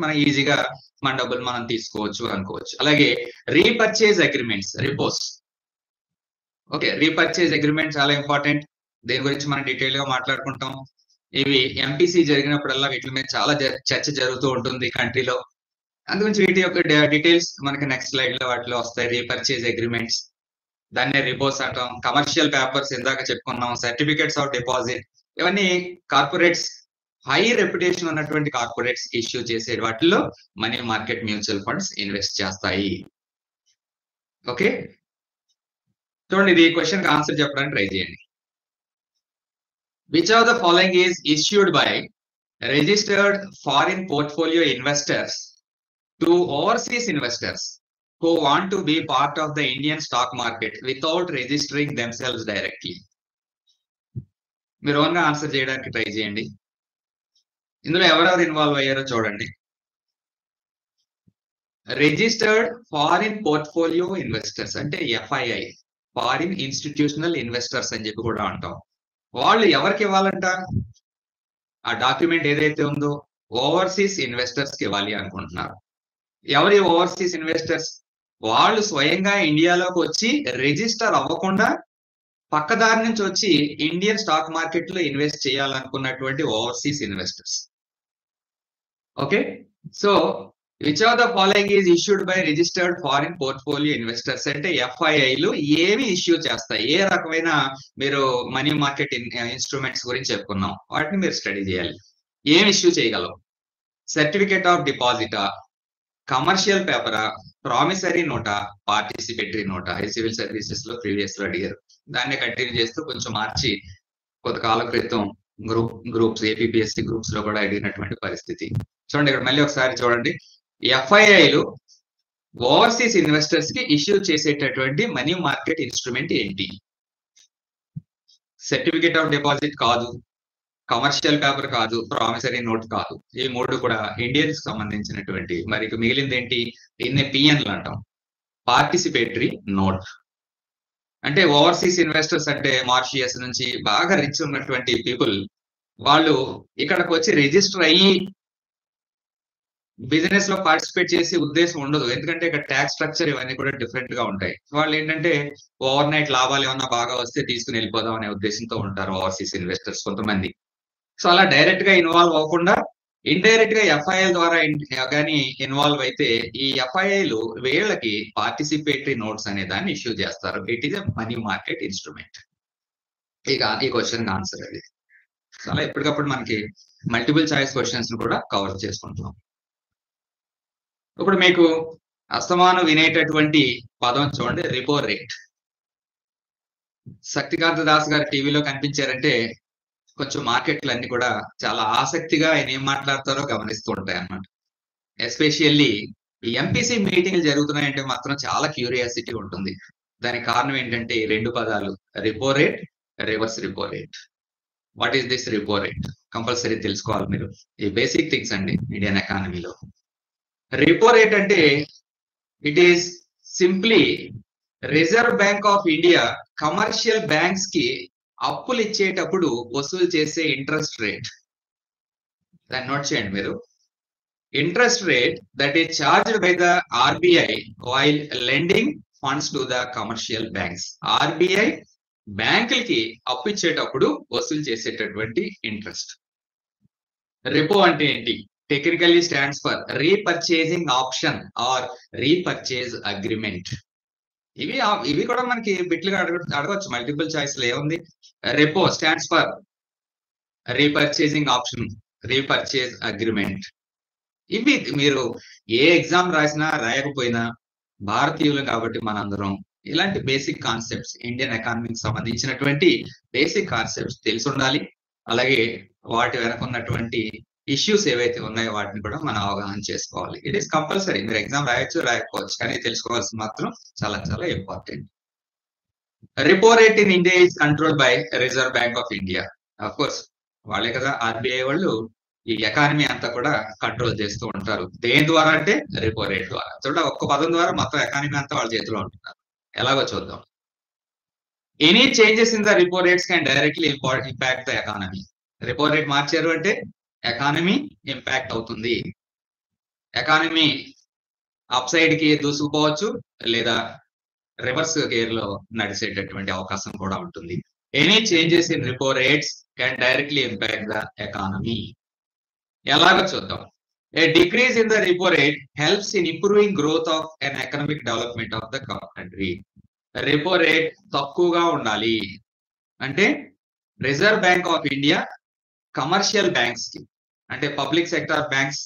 మనం ఈజీగా మన డబ్బులు మనం తీసుకోవచ్చు అనుకోవచ్చు. అలాగే repurchase agreements, repos. Okay, repurchase agreement చాలా ఇంపార్టెంట్, దీని గురించి మనం డీటెయిల్ గా మాట్లాడుకుంటాం. ఇవి ఎంపీసీ జరిగినప్పుడల్లా వీటి మీద చాలా చర్చ జరుగుతూ ఉంటుంది కంట్రీలో. అందుగురించి వీటి యొక్క డీటెయిల్స్ మనకి నెక్స్ట్ స్లైడ్ లో వాటిలో వస్తాయి. రీపర్చేజ్ అగ్రిమెంట్స్, దాన్నే రిపోస్ అంటాం. కమర్షియల్ పేపర్స్ ఇందాక చెప్పుకున్నాం. సర్టిఫికేట్స్ ఆఫ్ డిపాజిట్, ఇవన్నీ కార్పొరేట్స్, హై రెప్యుటేషన్ ఉన్నటువంటి కార్పొరేట్స్ ఇష్యూ చేసే వాటిలో money market mutual funds invest చేస్తాయి. ఓకే, చూడండి ఇది క్వశ్చన్ కి ఆన్సర్ చెప్పడానికి ట్రై చేయండి. Which of the following is issued by registered foreign portfolio investors to overseas investors who want to be part of the Indian stock market without registering themselves directly? మీరు own గా answer చేయడానికి try చేయండి. ఇందులో ఎవరెవరు involve అయ్యారో చూడండి. Registered foreign portfolio investors అంటే FII, foreign institutional investors అని చెప్పి కూడా అంటాం. వాళ్ళు ఎవరికి ఇవ్వాలంట? ఆ డాక్యుమెంట్ ఏదైతే ఉందో ఓవర్సీస్ ఇన్వెస్టర్స్ కి ఇవ్వాలి అనుకుంటున్నారు. ఎవరి ఓవర్సీస్ ఇన్వెస్టర్స్? వాళ్ళు స్వయంగా ఇండియాలోకి వచ్చి రిజిస్టర్ అవ్వకుండా పక్కదారి నుంచి వచ్చి ఇండియన్ స్టాక్ మార్కెట్ లో ఇన్వెస్ట్ చేయాలనుకున్నటువంటి overseas investors. Okay, so which of the following is issued by registered foreign portfolio investors అంటే ఎఫ్ఐఐలు ఏమి ఇష్యూ చేస్తాయి? ఏ రకమైన మీరు మనీ మార్కెట్ ఇన్స్ట్రుమెంట్స్ గురించి చెప్పుకున్నాం, వాటిని మీరు స్టడీ చేయాలి. ఏం ఇష్యూ చేయగలవు? సర్టిఫికేట్ ఆఫ్ డిపాజిటా, కమర్షియల్ పేపరా, ప్రామిసరీ నోటా, పార్టిసిపేటరీ నోటా? సివిల్ సర్వీసెస్ లో ప్రీవియస్ లో అడిగారు, దాన్ని కంటిన్యూ చేస్తూ కొంచెం మార్చి కొంతకాలం క్రితం గ్రూప్స్ ఏపీపీఎస్సీ గ్రూప్స్ లో కూడా అడిగినటువంటి పరిస్థితి. చూడండి ఇక్కడ మళ్ళీ ఒకసారి చూడండి. ఎఫ్ఐఐలు ఓవర్సీస్ ఇన్వెస్టర్స్ కి ఇష్యూ చేసేటటువంటి మనీ మార్కెట్ ఇన్స్ట్రుమెంట్ ఏంటి? సర్టిఫికేట్ ఆఫ్ డిపాజిట్ కాదు, కమర్షియల్ పేపర్ కాదు, ప్రామిసరీ నోట్ కాదు. ఈ మూడు కూడా ఇండియన్స్ సంబంధించినటువంటి. మరి మిగిలింది ఏంటి? దీన్నే పిఎన్లు అంటాం, పార్టిసిపేటరీ నోట్. అంటే ఓవర్సీస్ ఇన్వెస్టర్స్ అంటే మారిషియస్ నుంచి బాగా రిచ్ ఉన్నటువంటి పీపుల్, వాళ్ళు ఇక్కడికి వచ్చి రిజిస్టర్ అయ్యి బిజినెస్ లో పార్టిసిపేట్ చేసే ఉద్దేశం ఉండదు, ఎందుకంటే ఇక్కడ ట్యాక్స్ స్ట్రక్చర్ ఇవన్నీ కూడా డిఫరెంట్ గా ఉంటాయి. వాళ్ళు ఏంటంటే ఓవర్ నైట్ లాభాలు ఏమన్నా బాగా వస్తే తీసుకుని వెళ్ళిపోదాం అనే ఉద్దేశంతో ఉంటారు ఓవర్సీస్ ఇన్వెస్టర్స్ కొంతమంది. సో అలా డైరెక్ట్ గా ఇన్వాల్వ్ అవ్వకుండా ఇండైరెక్ట్ గా ఎఫ్ఐఐల ద్వారా కానీ ఇన్వాల్వ్ అయితే ఈ ఎఫ్ఐఐలు వీళ్ళకి పార్టిసిపేటరీ నోట్స్ అనే దాన్ని ఇష్యూ చేస్తారు. It is a money market instrument. ఇక ఈ క్వశ్చన్ ఆన్సర్ అది. అలా ఎప్పటికప్పుడు మనకి మల్టిపుల్ చాయిస్ క్వశ్చన్స్ కూడా కవర్ చేసుకుంటున్నాం. ఇప్పుడు మీకు అస్తమానం వినేటటువంటి పదం చూడండి, రిపో రేట్. శక్తికాంత దాస్ గారు టీవీలో కనిపించారంటే కొంచెం మార్కెట్లు అన్ని కూడా చాలా ఆసక్తిగా ఆయన ఏం మాట్లాడతారో గమనిస్తూ ఉంటాయి అన్నమాట. ఎస్పెషల్లీ ఈ ఎంపీసీ మీటింగ్లు జరుగుతున్నాయంటే మాత్రం చాలా క్యూరియాసిటీ ఉంటుంది. దానికి కారణం ఏంటంటే ఈ 2 పదాలు, రిపో rate, reverse రిపో rate. What is this రిపో rate? Compulsory తెలుసుకోవాలి మీరు. ఈ బేసిక్ థింగ్స్ అండి ఇండియన్ ఎకానమీలో. రిపో రేట్ అంటే it is simply reserve Bank of India commercial banks కి అప్పులు ఇచ్చేటప్పుడు వసూలు చేసే ఇంట్రెస్ట్ రేట్. దాన్ని నోట్ చేయండి మీరు. Interest rate that is charged by the RBI while lending funds to the commercial banks. RBI బ్యాంకులకి అప్పు ఇచ్చేటప్పుడు వసూలు చేసేటటువంటి ఇంట్రెస్ట్. రిపో అంటే ఏంటి? Technically stands for repurchasing option or repurchase agreement. ఇవి కూడా మనకి బిట్లుగా అడగవచ్చు, మల్టిపుల్ చాయిస్ లో ఏముంది? Repo stands for repurchasing option, repurchase agreement. ఇవి మీరు ఏ ఎగ్జామ్ రాసినా రాయకపోయినా భారతీయులు కాబట్టి మనందరం ఇలాంటి బేసిక్ కాన్సెప్ట్స్, ఇండియన్ ఎకానమీకి సంబంధించినటువంటి బేసిక్ కాన్సెప్ట్స్ తెలిసి ఉండాలి. అలాగే వాటి వెనక ఉన్నటువంటి ఇష్యూస్ ఏవైతే ఉన్నాయో వాటిని కూడా మనం అవగాహన చేసుకోవాలి. It is compulsory. మీరు ఎగ్జామ్ రాయొచ్చు రాయకపోవచ్చు, కానీ తెలుసుకోవాల్సిన మాత్రం చాలా చాలా important. రిపో rate in India is control by Reserve Bank of India. Of course వాళ్ళే కదా ఆర్బిఐ వాళ్ళు ఈ ఎకానమీ అంతా కూడా కంట్రోల్ చేస్తూ ఉంటారు. దేని ద్వారా అంటే రిపో రేట్ ద్వారా. చూడండి, ఒక్క పదం ద్వారా మొత్తం ఎకానమీ అంతా వాళ్ళ చేతిలో ఉంటున్నారు. ఎలాగో చూద్దాం. Any changes in the repo rates can directly impact the economy. Repo rate మార్చారు అంటే ఎకానమీ ఇంపాక్ట్ అవుతుంది. ఎకానమీ అప్ సైడ్ కి దూసుకుపోవచ్చు, లేదా రివర్స్ గేర్ లో నడిచేటటువంటి అవకాశం కూడా ఉంటుంది. Any changes in repo rates can directly impact the economy. ఎలాగో చూద్దాం. A decrease in the repo rate helps in improving growth of and economic development of the country. Repo rate తక్కువగా ఉండాలి అంటే Reserve Bank of India commercial banks కి, అంటే public sector banks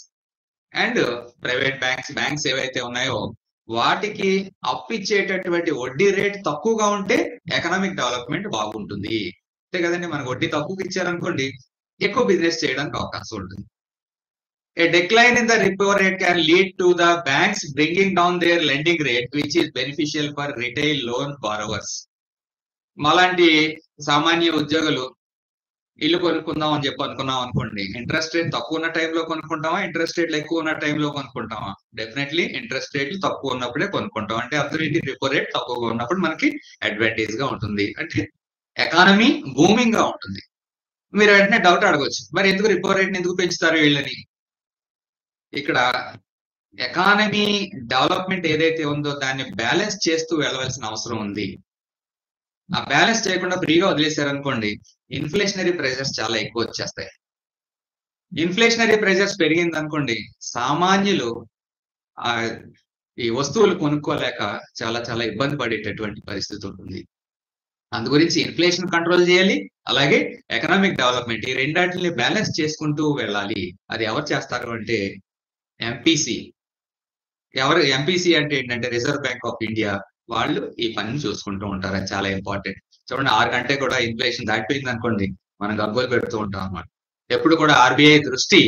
and private banks ఏవైతే ఉన్నాయో వాటికి అప్పు ఇచ్చేటటువంటి వడ్డీ రేట్ తక్కువగా ఉంటే ఎకనామిక్ డెవలప్మెంట్ బాగుంటుంది. అంతే కదండి, మనకు వడ్డీ తక్కువకి ఇచ్చారనుకోండి ఎక్కువ బిజినెస్ చేయడానికి అవకాశం ఉంటుంది. A decline in the repo rate can lead to the banks bringing down their lending rate, which is beneficial for retail loan borrowers. మాలాంటి సామాన్య ఉద్యోగులు ఇల్లు కొనుక్కుందాం అని చెప్పి అనుకున్నాం అనుకోండి, ఇంట్రెస్ట్ రేట్ తక్కువ ఉన్న టైంలో కొనుక్కుంటామా, ఇంట్రెస్ట్ రేట్లు ఎక్కువ ఉన్న టైంలో కొనుక్కుంటామా? డెఫినెట్లీ ఇంట్రెస్ట్ రేట్లు తక్కువ ఉన్నప్పుడే కొనుక్కుంటాం. అంటే అర్థం ఏంటి? రిపో రేట్ తక్కువగా ఉన్నప్పుడు మనకి అడ్వాంటేజ్ గా ఉంటుంది, అంటే ఎకానమీ బూమింగ్ గా ఉంటుంది. మీరు వెంటనే డౌట్ అడగవచ్చు, మరి ఎందుకు రిపో రేట్ని ఎందుకు పెంచుతారు వీళ్ళని? ఇక్కడ ఎకానమీ డెవలప్మెంట్ ఏదైతే ఉందో దాన్ని బ్యాలెన్స్ చేస్తూ వెళ్ళవలసిన అవసరం ఉంది. ఆ బ్యాలెన్స్ చేయకుండా ఫ్రీగా వదిలేశారనుకోండి, ఇన్ఫ్లేషనరీ ప్రెషర్స్ చాలా ఎక్కువ వచ్చేస్తాయి. ఇన్ఫ్లేషనరీ ప్రెషర్స్ పెరిగింది అనుకోండి, సామాన్యులు ఈ వస్తువులు కొనుక్కోలేక చాలా చాలా ఇబ్బంది పడేటటువంటి పరిస్థితి ఉంటుంది. అందు గురించి ఇన్ఫ్లేషన్ కంట్రోల్ చేయాలి, అలాగే ఎకనామిక్ డెవలప్మెంట్, ఈ రెండాటిని బ్యాలెన్స్ చేసుకుంటూ వెళ్ళాలి. అది ఎవరు చేస్తారు అంటే ఎంపీసీ. ఎంపీసీ అంటే ఏంటంటే రిజర్వ్ బ్యాంక్ ఆఫ్ ఇండియా వాళ్ళు ఈ పనిని చూసుకుంటూ ఉంటారు. అది చాలా ఇంపార్టెంట్. చూడండి, 6 గంటే కూడా ఇన్ఫ్లేషన్ దాటిపోయింది అనుకోండి, మనం గగ్గోలు పెడుతూ ఉంటాం అన్నమాట. ఎప్పుడు కూడా ఆర్బీఐ దృష్టి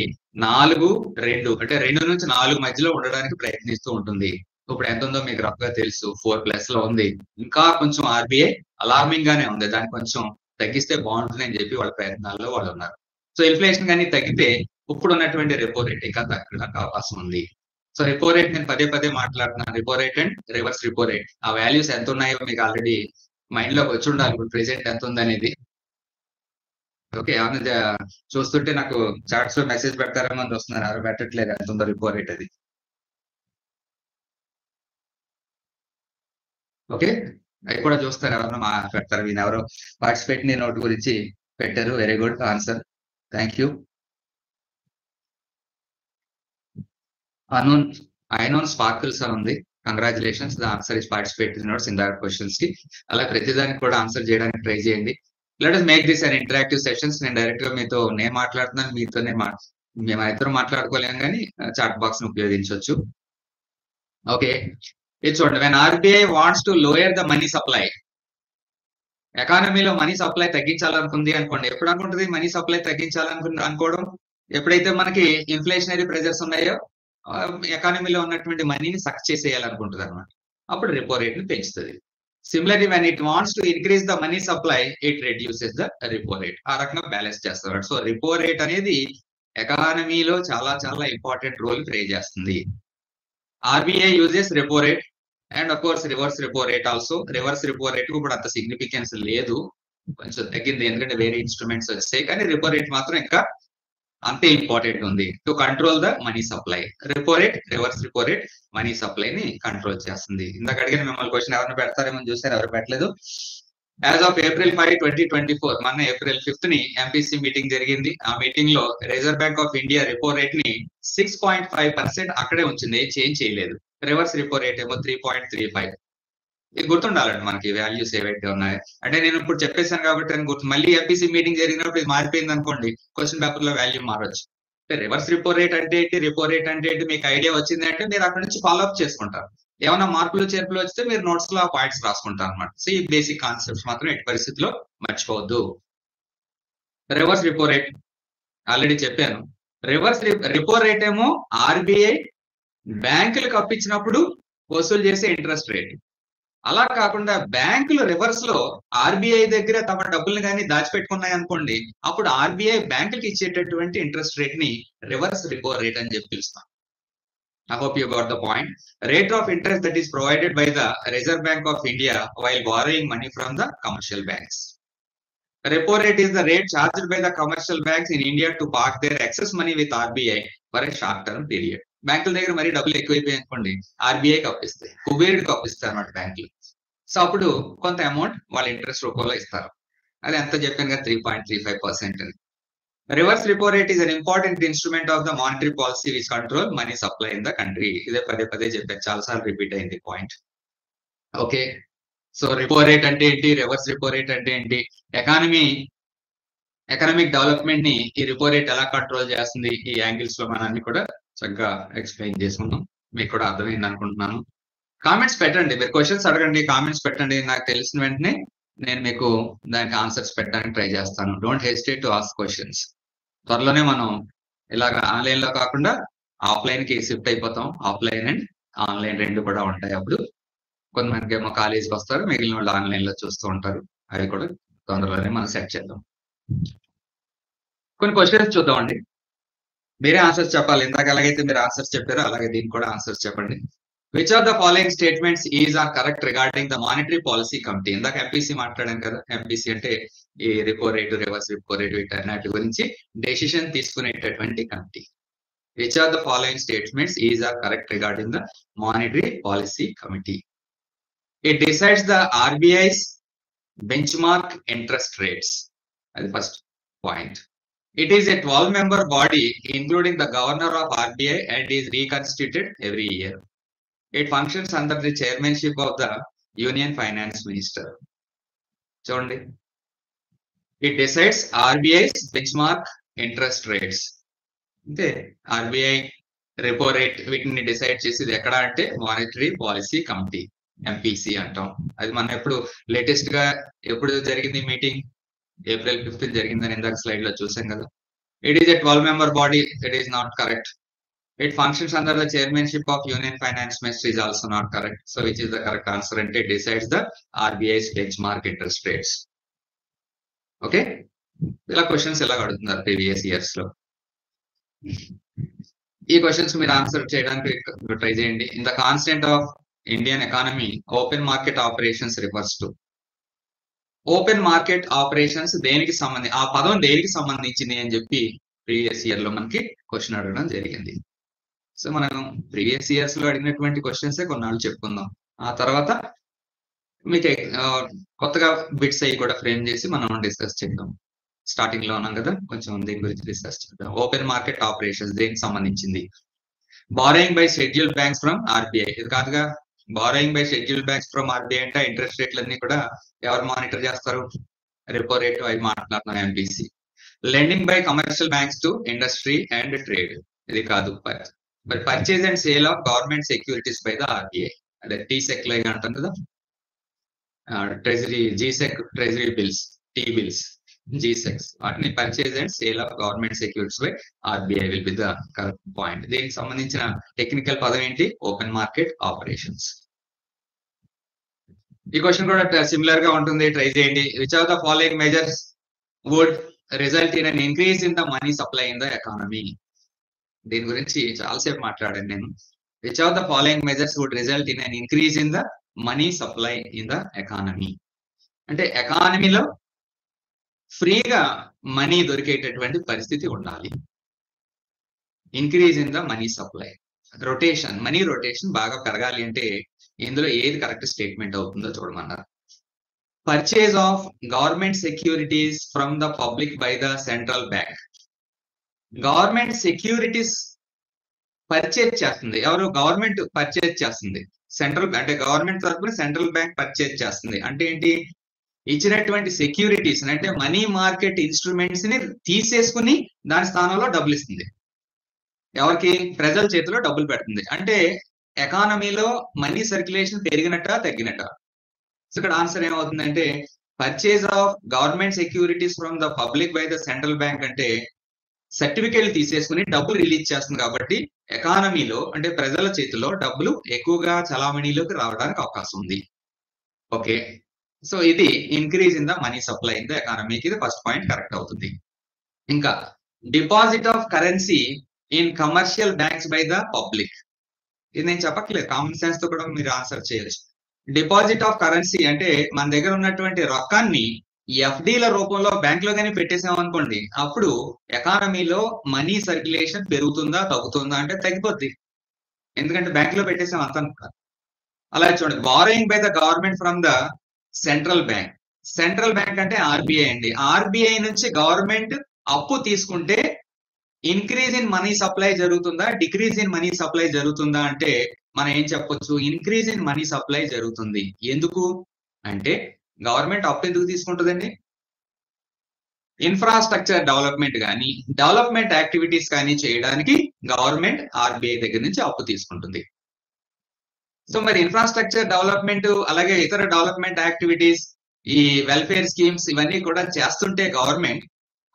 4-2 అంటే 2 నుంచి 4 మధ్యలో ఉండడానికి ప్రయత్నిస్తూ ఉంటుంది. ఇప్పుడు ఎంత ఉందో మీకు రఫ్ గా తెలుసు, 4+ లో ఉంది. ఇంకా కొంచెం ఆర్బీఐ అలార్మింగ్ గానే ఉంది, దాన్ని కొంచెం తగ్గిస్తే బాగుంటుంది అని చెప్పి వాళ్ళ ప్రయత్నాల్లో వాళ్ళు ఉన్నారు. సో ఇన్ఫ్లేషన్ కానీ తగ్గితే ఇప్పుడు ఉన్నటువంటి రెపో రేట్ ఇంకా తగ్గడానికి అవకాశం ఉంది. సో రెపో రేట్ నేను పదే మాట్లాడుతున్నాను. Repo rate and reverse repo rate, ఆ వాల్యూస్ ఎంత ఉన్నాయో మీకు ఆల్రెడీ మైండ్ లోకి వచ్చి ఉండాలి. ఇప్పుడు ప్రెసెంట్ ఎంత ఉంది అనేది. ఓకే, చూస్తుంటే నాకు చాట్స్ లో మెసేజ్ పెడతారేమో అని చూస్తున్నారు, ఎవరు పెట్టట్లేదు ఎంత ఉందో రెపో రేట్ అది. ఓకే, అవి కూడా చూస్తారు, ఎవరన్నా పెడతారు. వీళ్ళు ఎవరో పార్టిసిపేట్ నోట్ గురించి పెట్టారు. Very good answer, thank you. ఐనోన్ స్పార్కిల్స్ అని ఉంది. Congratulations, the answer is participate notes in that questions కి. అలా ప్రతిదానికి కూడా ఆన్సర్ చేయడానికి ట్రై చేయండి. Let us make this an interactive sessions. నేను డైరెక్ట్ గా మీతో నేను మాట్లాడుతున్నాను, మీతోనే మేము ఇద్దరు మాట్లాడుకోలేము, కానీ చాట్ బాక్స్ ని ఉపయోగించవచ్చు. ఓకే, ఇది చూడండి. When RBI wants to lower the money supply, ఎకానమీలో మనీ సప్లై తగ్గించాలనుకుంది అనుకోండి, ఎప్పుడు అనుకుంటుంది మనీ సప్లై అనుకోవడం? ఎప్పుడైతే మనకి ఇన్ఫ్లేషనరీ ప్రెజర్స్ ఉన్నాయో ఎకానమీలో ఉన్నటువంటి మనీని సక్ చేసేయాలనుకుంటుంది అనమాట. అప్పుడు రెపో రేట్ ని పెంచుతుంది. Similarly when it wants to increase the money supply it reduces the repo rate. ఆ రకంగా బ్యాలెన్స్ చేస్తారు. సో రెపో రేట్ అనేది ఎకానమీలో చాలా చాలా ఇంపార్టెంట్ రోల్ ప్లే చేస్తుంది. RBI uses repo rate and of course reverse repo rate also. Reverse repo rate కూడా అంత సిగ్నిఫికెన్స్ లేదు, కొంచెం తగ్గింది ఎందుకంటే వేరే ఇన్స్ట్రుమెంట్స్ వచ్చాయి, కానీ రెపో రేట్ మాత్రం ఇంకా అంతే ఇంపార్టెంట్ ఉంది to control the money supply. Repo rate, reverse repo rate money supply ని కంట్రోల్ చేస్తుంది. ఇందాక అడిగిన మిమ్మల్ని క్వశ్చన్ ఎవరిని పెడతారేమో చూసారు, ఎవరు పెట్టలేదు. యాజ్ ఆఫ్ April 5, 2024 మొన్న April 5th ని ఎంపీసీ మీటింగ్ జరిగింది. ఆ మీటింగ్ లో reserve Bank of India repo rate ని 6.5% అక్కడే ఉంచింది, చేంజ్ చేయలేదు. రివర్స్ రెపో రేట్ ఏమో 3.35. ఇది గుర్తుండాలండి మనకి వాల్యూస్ ఏవైతే ఉన్నాయో. అంటే నేను ఇప్పుడు చెప్పేశాను కాబట్టి అని గుర్తు, మళ్ళీ ఎంపీసీ మీటింగ్ జరిగినప్పుడు ఇది మారిపోయింది అనుకోండి, క్వశ్చన్ పేపర్ లో వాల్యూ మారొచ్చు. రివర్స్ రెపో రేట్ అంటే ఏంటి, రెపో రేట్ అంటే ఏంటి మీకు ఐడియా వచ్చింది అంటే మీరు అక్కడ నుంచి ఫాలో అప్ చేసుకుంటారు. ఏమైనా మార్పులు చేర్పులు వస్తే మీరు నోట్స్ లో ఆ పాయింట్స్ రాసుకుంటారు అనమాట. సో ఈ బేసిక్ కాన్సెప్ట్స్ మాత్రం ఎట్టి పరిస్థితిలో మర్చిపోవద్దు. రివర్స్ రెపో రేట్ ఆల్రెడీ చెప్పాను. రివర్స్ రెపో రేట్ ఏమో ఆర్బీఐ బ్యాంకులకు అప్పించినప్పుడు వసూలు చేసే ఇంట్రెస్ట్ రేట్. అలా కాకుండా బ్యాంకులు రివర్స్ లో ఆర్బీఐ దగ్గర తమ డబ్బుల్ని కానీ దాచిపెట్టుకున్నాయి అనుకోండి, అప్పుడు ఆర్బీఐ బ్యాంకులకి ఇచ్చేటటువంటి ఇంట్రెస్ట్ రేట్ ని రివర్స్ రెపో రేట్ అని చెప్పి పిలుస్తాం. I hope you got the point. Rate of interest that is provided by the Reserve Bank of India while borrowing money from the commercial banks. Repo rate is the rate charged by the commercial banks in India to park their excess money with RBI for a short term period. బ్యాంకుల దగ్గర మరి డబ్బులు ఎక్కువైపోయి అనుకోండి, ఆర్బీఐకి అప్పిస్తాయి, కుబేరుడికి అప్పిస్తారు అన్నమాట బ్యాంకులు. So అప్పుడు కొంత అమౌంట్ వాళ్ళ ఇంట్రెస్ట్ రూపంలో ఇస్తారు. అది ఎంత చెప్పాను కదా, 3.35% అని. Reverse repo rate is an important instrument of the monetary policy which control money supply in the country. ఇదే పదే పదే చెప్పాను, చాలాసార్లు రిపీట్ అయింది point. Okay, so repo rate అంటే ఏంటి, రివర్స్ రెపో రేట్ అంటే ఏంటి, ఎకనామిక్ డెవలప్మెంట్ ని ఈ రెపో రేట్ ఎలా కంట్రోల్ చేస్తుంది, ఈ యాంగిల్స్ లో మనం అన్ని కూడా చక్కగా ఎక్స్ప్లెయిన్ చేసుకున్నాం. మీకు కూడా అర్థమైంది అనుకుంటున్నాను. కామెంట్స్ పెట్టండి, మీరు క్వశ్చన్స్ అడగండి, కామెంట్స్ పెట్టండి. నాకు తెలిసిన వెంటనే నేను మీకు దానికి ఆన్సర్స్ పెట్టడానికి ట్రై చేస్తాను. Don't hesitate to ask questions. త్వరలోనే మనం ఇలాగ ఆన్లైన్ లో కాకుండా ఆఫ్లైన్ కి షిఫ్ట్ అయిపోతాం. ఆఫ్లైన్ అండ్ ఆన్లైన్ రెండు కూడా ఉంటాయి. అప్పుడు కొంతమందికి ఏమో కాలేజీకి వస్తారు, మిగిలిన వాళ్ళు ఆన్లైన్ లో చూస్తూ ఉంటారు. అవి కూడా తొందరలోనే మనం సెట్ చేద్దాం. కొన్ని క్వశ్చన్స్ చూద్దామండి, మీరే ఆన్సర్స్ చెప్పాలి. ఇందాక ఎలాగైతే మీరు ఆన్సర్స్ చెప్పారో అలాగే దీనికి కూడా ఆన్సర్స్ చెప్పండి. Which of the following statements is or correct regarding the monetary policy committee. ఇందాక ఎంపీసీ మాట్లాడాను కదా, ఎంపీసీ అంటే ఈ repo rate, reverse repo rate వీటన్నిటి గురించి డెసిషన్ తీసుకునేటటువంటి committee. Which of the following statements is or correct regarding the monetary policy committee. It decides the RBI's benchmark interest rates. అది first point. It is a 12-member body including the governor of RBI and is reconstituted every year. It functions under the chairmanship of the Union Finance Minister. చూడండి, it decides RBI's benchmark interest rates. అంటే RBI repo rate వీటిని decide చేసేది ఎక్కడ అంటే monetary policy committee, MPC అంటాం. అది మనం ఎప్పుడు లేటెస్ట్ గా ఎప్పుడు జరిగింది మీటింగ్, April 5th జరిగిందని ఇందాక స్లైడ్ లో చూసాం కదా. It is a 12-member body, it is not correct. It functions under the chairmanship of union finance minister is also not correct. So which is the correct answer అంటే it decides the RBI's benchmark interest rates. Okay, ఇలా questions ఎలా అడుగుతున్నారు previous years లో. ఈ questions మీరు answer చేయడానికి try చేయండి. In the constant of Indian economy open market operations refers to. Open market operations దేనికి సంబంధించి, ఆ పదం దేనికి సంబంధించింది అని చెప్పి ప్రీవియస్ ఇయర్ లో మనకి క్వశ్చన్ అడగడం జరిగింది. సో మనం ప్రీవియస్ ఇయర్స్ లో అడిగినటువంటి క్వశ్చన్స్ కొన్నాళ్ళు చెప్పుకుందాం. ఆ తర్వాత మీకు కొత్తగా బిట్స్ అయ్యి కూడా ఫ్రేమ్ చేసి మనం డిస్కస్ చేద్దాం. స్టార్టింగ్ లో ఉన్నాం కదా, కొంచెం దీని గురించి డిస్కస్ చేద్దాం. ఓపెన్ మార్కెట్ ఆపరేషన్స్ దేనికి సంబంధించింది. Borrowing by schedule banks from RBI. ఇది కాదుగా, borrowing by schedule banks from RBI అంటే ఇంట్రెస్ట్ రేట్లన్నీ కూడా ఎవరు మానిటర్ చేస్తారు, రెపో రేట్ అవి మాట్లాడుతున్నాం MPC. Lending by commercial banks to industry and trade. ఇది కాదు. మరి purchase and sale of government securities by the RBI, అదే టీసెక్ లైన్ అంటాం కదా. Treasury G sec treasury bills, T bills, G secs, వాటిని purchase and sale of government securities by RBI will be the correct point. దీనికి సంబంధించిన technical పదం ఏంటి? Open market operations. ఈ question కూడా సిమిలర్ గా ఉంటుంది, ట్రై చేయండి. Which of the following measures would result in an increase in the money supply in the economy? దీని గురించి చాలాసేపు మాట్లాడాను నేను. Which of the following measures would result in an increase in the money supply in the economy? అంటే ఎకానమీలో ఫ్రీగా money దొరికేటటువంటి పరిస్థితి ఉండాలి. Increase in the money supply, rotation, money rotation బాగా పెరగాలి అంటే ఇందులో ఏది కరెక్ట్ స్టేట్మెంట్ అవుతుందో చూడమన్నారు. Purchase of government securities from the public by the central bank. Government securities purchase చేస్తుంది ఎవరు? గవర్నమెంట్ పర్చేజ్ చేస్తుంది. సెంట్రల్ అంటే గవర్నమెంట్ తరఫున సెంట్రల్ బ్యాంక్ పర్చేజ్ చేస్తుంది. అంటే ఏంటి? ఇచ్చినటువంటి సెక్యూరిటీస్ అంటే మనీ మార్కెట్ ఇన్స్ట్రుమెంట్స్ ని తీసేసుకుని దాని స్థానంలో డబ్బులు ఇస్తుంది. ఎవరికి? ప్రజల చేతిలో డబ్బులు పెడుతుంది. అంటే ఎకానమీలో మనీ సర్క్యులేషన్ పెరిగినట్ట తగ్గినట్ట? సో ఇక్కడ ఆన్సర్ ఏమవుతుందంటే purchase of government securities from the public by the central bank అంటే సర్టిఫికేట్లు తీసేసుకుని డబ్బులు రిలీజ్ చేస్తుంది. కాబట్టి ఎకానమీలో అంటే ప్రజల చేతిలో డబ్బులు ఎక్కువగా చలామణిలోకి రావడానికి అవకాశం ఉంది. ఓకే, సో ఇది increase in the money supply in the ఎకానమీకి ఇది ఫస్ట్ పాయింట్ కరెక్ట్ అవుతుంది. ఇంకా deposit of currency in commercial banks by the public. ఇది నేను చెప్పట్లేదు, కామన్ సెన్స్ తో కూడా మీరు ఆన్సర్ చేయొచ్చు. డిపాజిట్ ఆఫ్ కరెన్సీ అంటే మన దగ్గర ఉన్నటువంటి రొక్కాన్ని ఎఫ్డీల రూపంలో బ్యాంక్ లో కానీ పెట్టేసాం అనుకోండి, అప్పుడు ఎకానమీలో మనీ సర్క్యులేషన్ పెరుగుతుందా తగ్గుతుందా అంటే తగ్గిపోద్ది, ఎందుకంటే బ్యాంక్ లో పెట్టేసాం అంతా. అలా చూడండి, borrowing by the government from the central bank. Central bank అంటే ఆర్బీఐ అండి. ఆర్బీఐ నుంచి గవర్నమెంట్ అప్పు తీసుకుంటే ఇంక్రీజ్ ఇన్ మనీ సప్లై జరుగుతుందా డిక్రీజ్ ఇన్ మనీ సప్లై జరుగుతుందా అంటే మనం ఏం చెప్పొచ్చు? ఇంక్రీజ్ ఇన్ మనీ సప్లై జరుగుతుంది. ఎందుకు అంటే గవర్నమెంట్ అప్పు ఎందుకు తీసుకుంటుందండి? ఇన్ఫ్రాస్ట్రక్చర్ డెవలప్మెంట్ కానీ డెవలప్మెంట్ యాక్టివిటీస్ కానీ చేయడానికి గవర్నమెంట్ ఆర్బీఐ దగ్గర నుంచి అప్పు తీసుకుంటుంది. సో మరి ఇన్ఫ్రాస్ట్రక్చర్ డెవలప్మెంట్ అలాగే ఇతర డెవలప్మెంట్ యాక్టివిటీస్, ఈ వెల్ఫేర్ స్కీమ్స్ ఇవన్నీ కూడా చేస్తుంటే గవర్నమెంట్,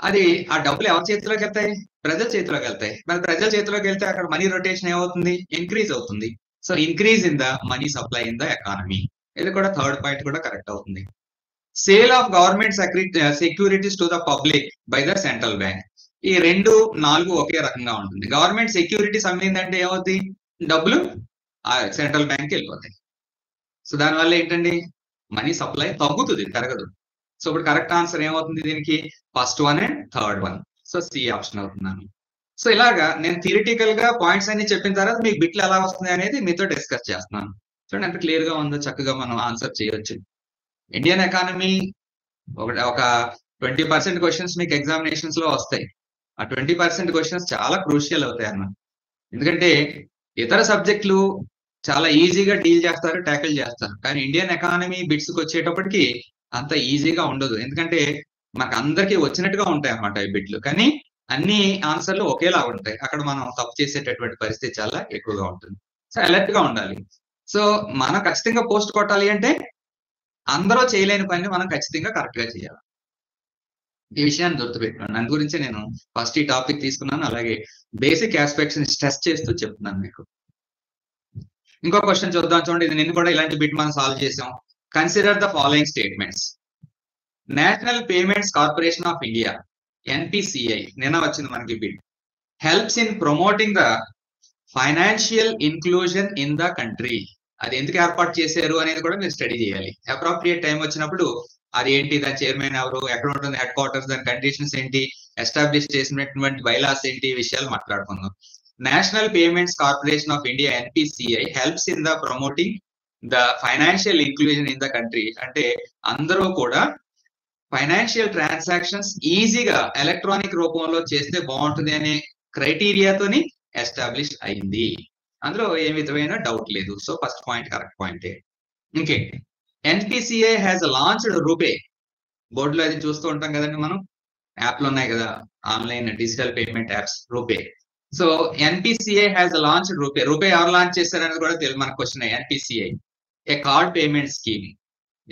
అది ఆ డబ్బులు ఎవరి చేతిలోకి వెళ్తాయి? ప్రజల చేతిలోకి వెళ్తాయి. మరి ప్రజల చేతిలోకి వెళ్తే అక్కడ మనీ రొటేషన్ ఏమవుతుంది? ఇంక్రీజ్ అవుతుంది. So increase in the money supply in the economy. ఇది కూడా థర్డ్ పాయింట్ కూడా కరెక్ట్ అవుతుంది. Sale of government securities to the public by the central bank. ఈ 2, 4 ఒకే రకంగా ఉంటుంది. గవర్నమెంట్ సెక్యూరిటీస్ అమ్మిందంటే ఏమవుతుంది? డబ్బులు సెంట్రల్ బ్యాంక్ వెళ్ళిపోతాయి. సో దానివల్ల ఏంటండి? మనీ సప్లై తగ్గుతుంది, పెరగదు. సో ఇప్పుడు కరెక్ట్ ఆన్సర్ ఏమవుతుంది దీనికి? First one and third one. So C option అవుతున్నాను. సో ఇలాగా నేను థియరిటికల్ గా పాయింట్స్ అన్ని చెప్పిన తర్వాత మీకు బిట్లు ఎలా వస్తుంది అనేది మీతో డిస్కస్ చేస్తున్నాను. చూడండి ఎంత క్లియర్ గా ఉందో, చక్కగా మనం ఆన్సర్ చేయొచ్చు. ఇండియన్ ఎకానమీ ఒక 20% క్వశ్చన్స్ మీకు ఎగ్జామినేషన్స్ లో వస్తాయి. ఆ 20% క్వశ్చన్స్ చాలా క్రూషియల్ అవుతాయి అన్నమాట. ఎందుకంటే ఇతర సబ్జెక్టులు చాలా ఈజీగా డీల్ చేస్తారు, ట్యాకిల్ చేస్తారు. కానీ ఇండియన్ ఎకానమీ బిట్స్ కి వచ్చేటప్పటికి అంత ఈజీగా ఉండదు. ఎందుకంటే మనకు అందరికీ వచ్చినట్టుగా ఉంటాయి అన్నమాట ఈ బిట్లు, కానీ అన్ని ఆన్సర్లు ఒకేలా ఉంటాయి. అక్కడ మనం తప్పు చేసేటటువంటి పరిస్థితి చాలా ఎక్కువగా ఉంటుంది. సో అలర్ట్ గా ఉండాలి. సో మనం ఖచ్చితంగా పోస్ట్ కొట్టాలి అంటే అందరూ చేయలేని పని మనం ఖచ్చితంగా కరెక్ట్ గా చేయాలి. ఈ విషయాన్ని గుర్తుపెట్టుకోండి. దాని గురించి నేను ఫస్ట్ ఈ టాపిక్ తీసుకున్నాను. అలాగే బేసిక్ ఆస్పెక్ట్స్ ని స్ట్రెస్ చేస్తూ చెప్తున్నాను మీకు. ఇంకో క్వశ్చన్ చూద్దాం. చూడండి, ఇది నిన్ను కూడా ఇలాంటి బిట్ మనం సాల్వ్ చేసాం. Consider the following statements. National payments corporation of India, NPCI, నిన్న వచ్చింది మనకి bit, helps in promoting the financial inclusion in the country. అది ఎందుకు ఏర్పాటు చేశారు అనేది కూడా మీరు స్టడీ చేయాలి. అప్రోప్రియేట్ టైం వచ్చినప్పుడు అది ఏంటి, దాని చైర్మన్ ఎవరు, ఎక్కడ ఉంటుంది హెడ్ క్వార్టర్స్, దాని కండిషన్స్ ఏంటి, ఎస్టాబ్లిష్ చేసినటువంటి బైలాస్ ఏంటి, ఈ విషయాలు మాట్లాడుకుందాం. National payments corporation of India, NPCI, helps in the promoting the financial inclusion in the country. అంటే అందరూ కూడా ఫైనాన్షియల్ ట్రాన్సాక్షన్స్ ఈజీగా ఎలక్ట్రానిక్ రూపంలో చేస్తే బాగుంటుంది అనే క్రైటీరియాతోని ఎస్టాబ్లిష్ అయింది. అందులో ఏ విధమైన డౌట్ లేదు. సో ఫస్ట్ పాయింట్ కరెక్ట్ పాయింటే. ఇంకేంటి, ఎన్పిసిఐ హ్యాస్ లాంచ్డ్ రూపే. బోర్డులో అది చూస్తూ ఉంటాం కదండి మనం, యాప్లు ఉన్నాయి కదా, online digital payment apps, RuPay. So NPCI has launched RuPay. RuPay ఎవరు లాంచ్ చేశారనేది కూడా తెలుసు మనకు question. NPCI a card payment scheme.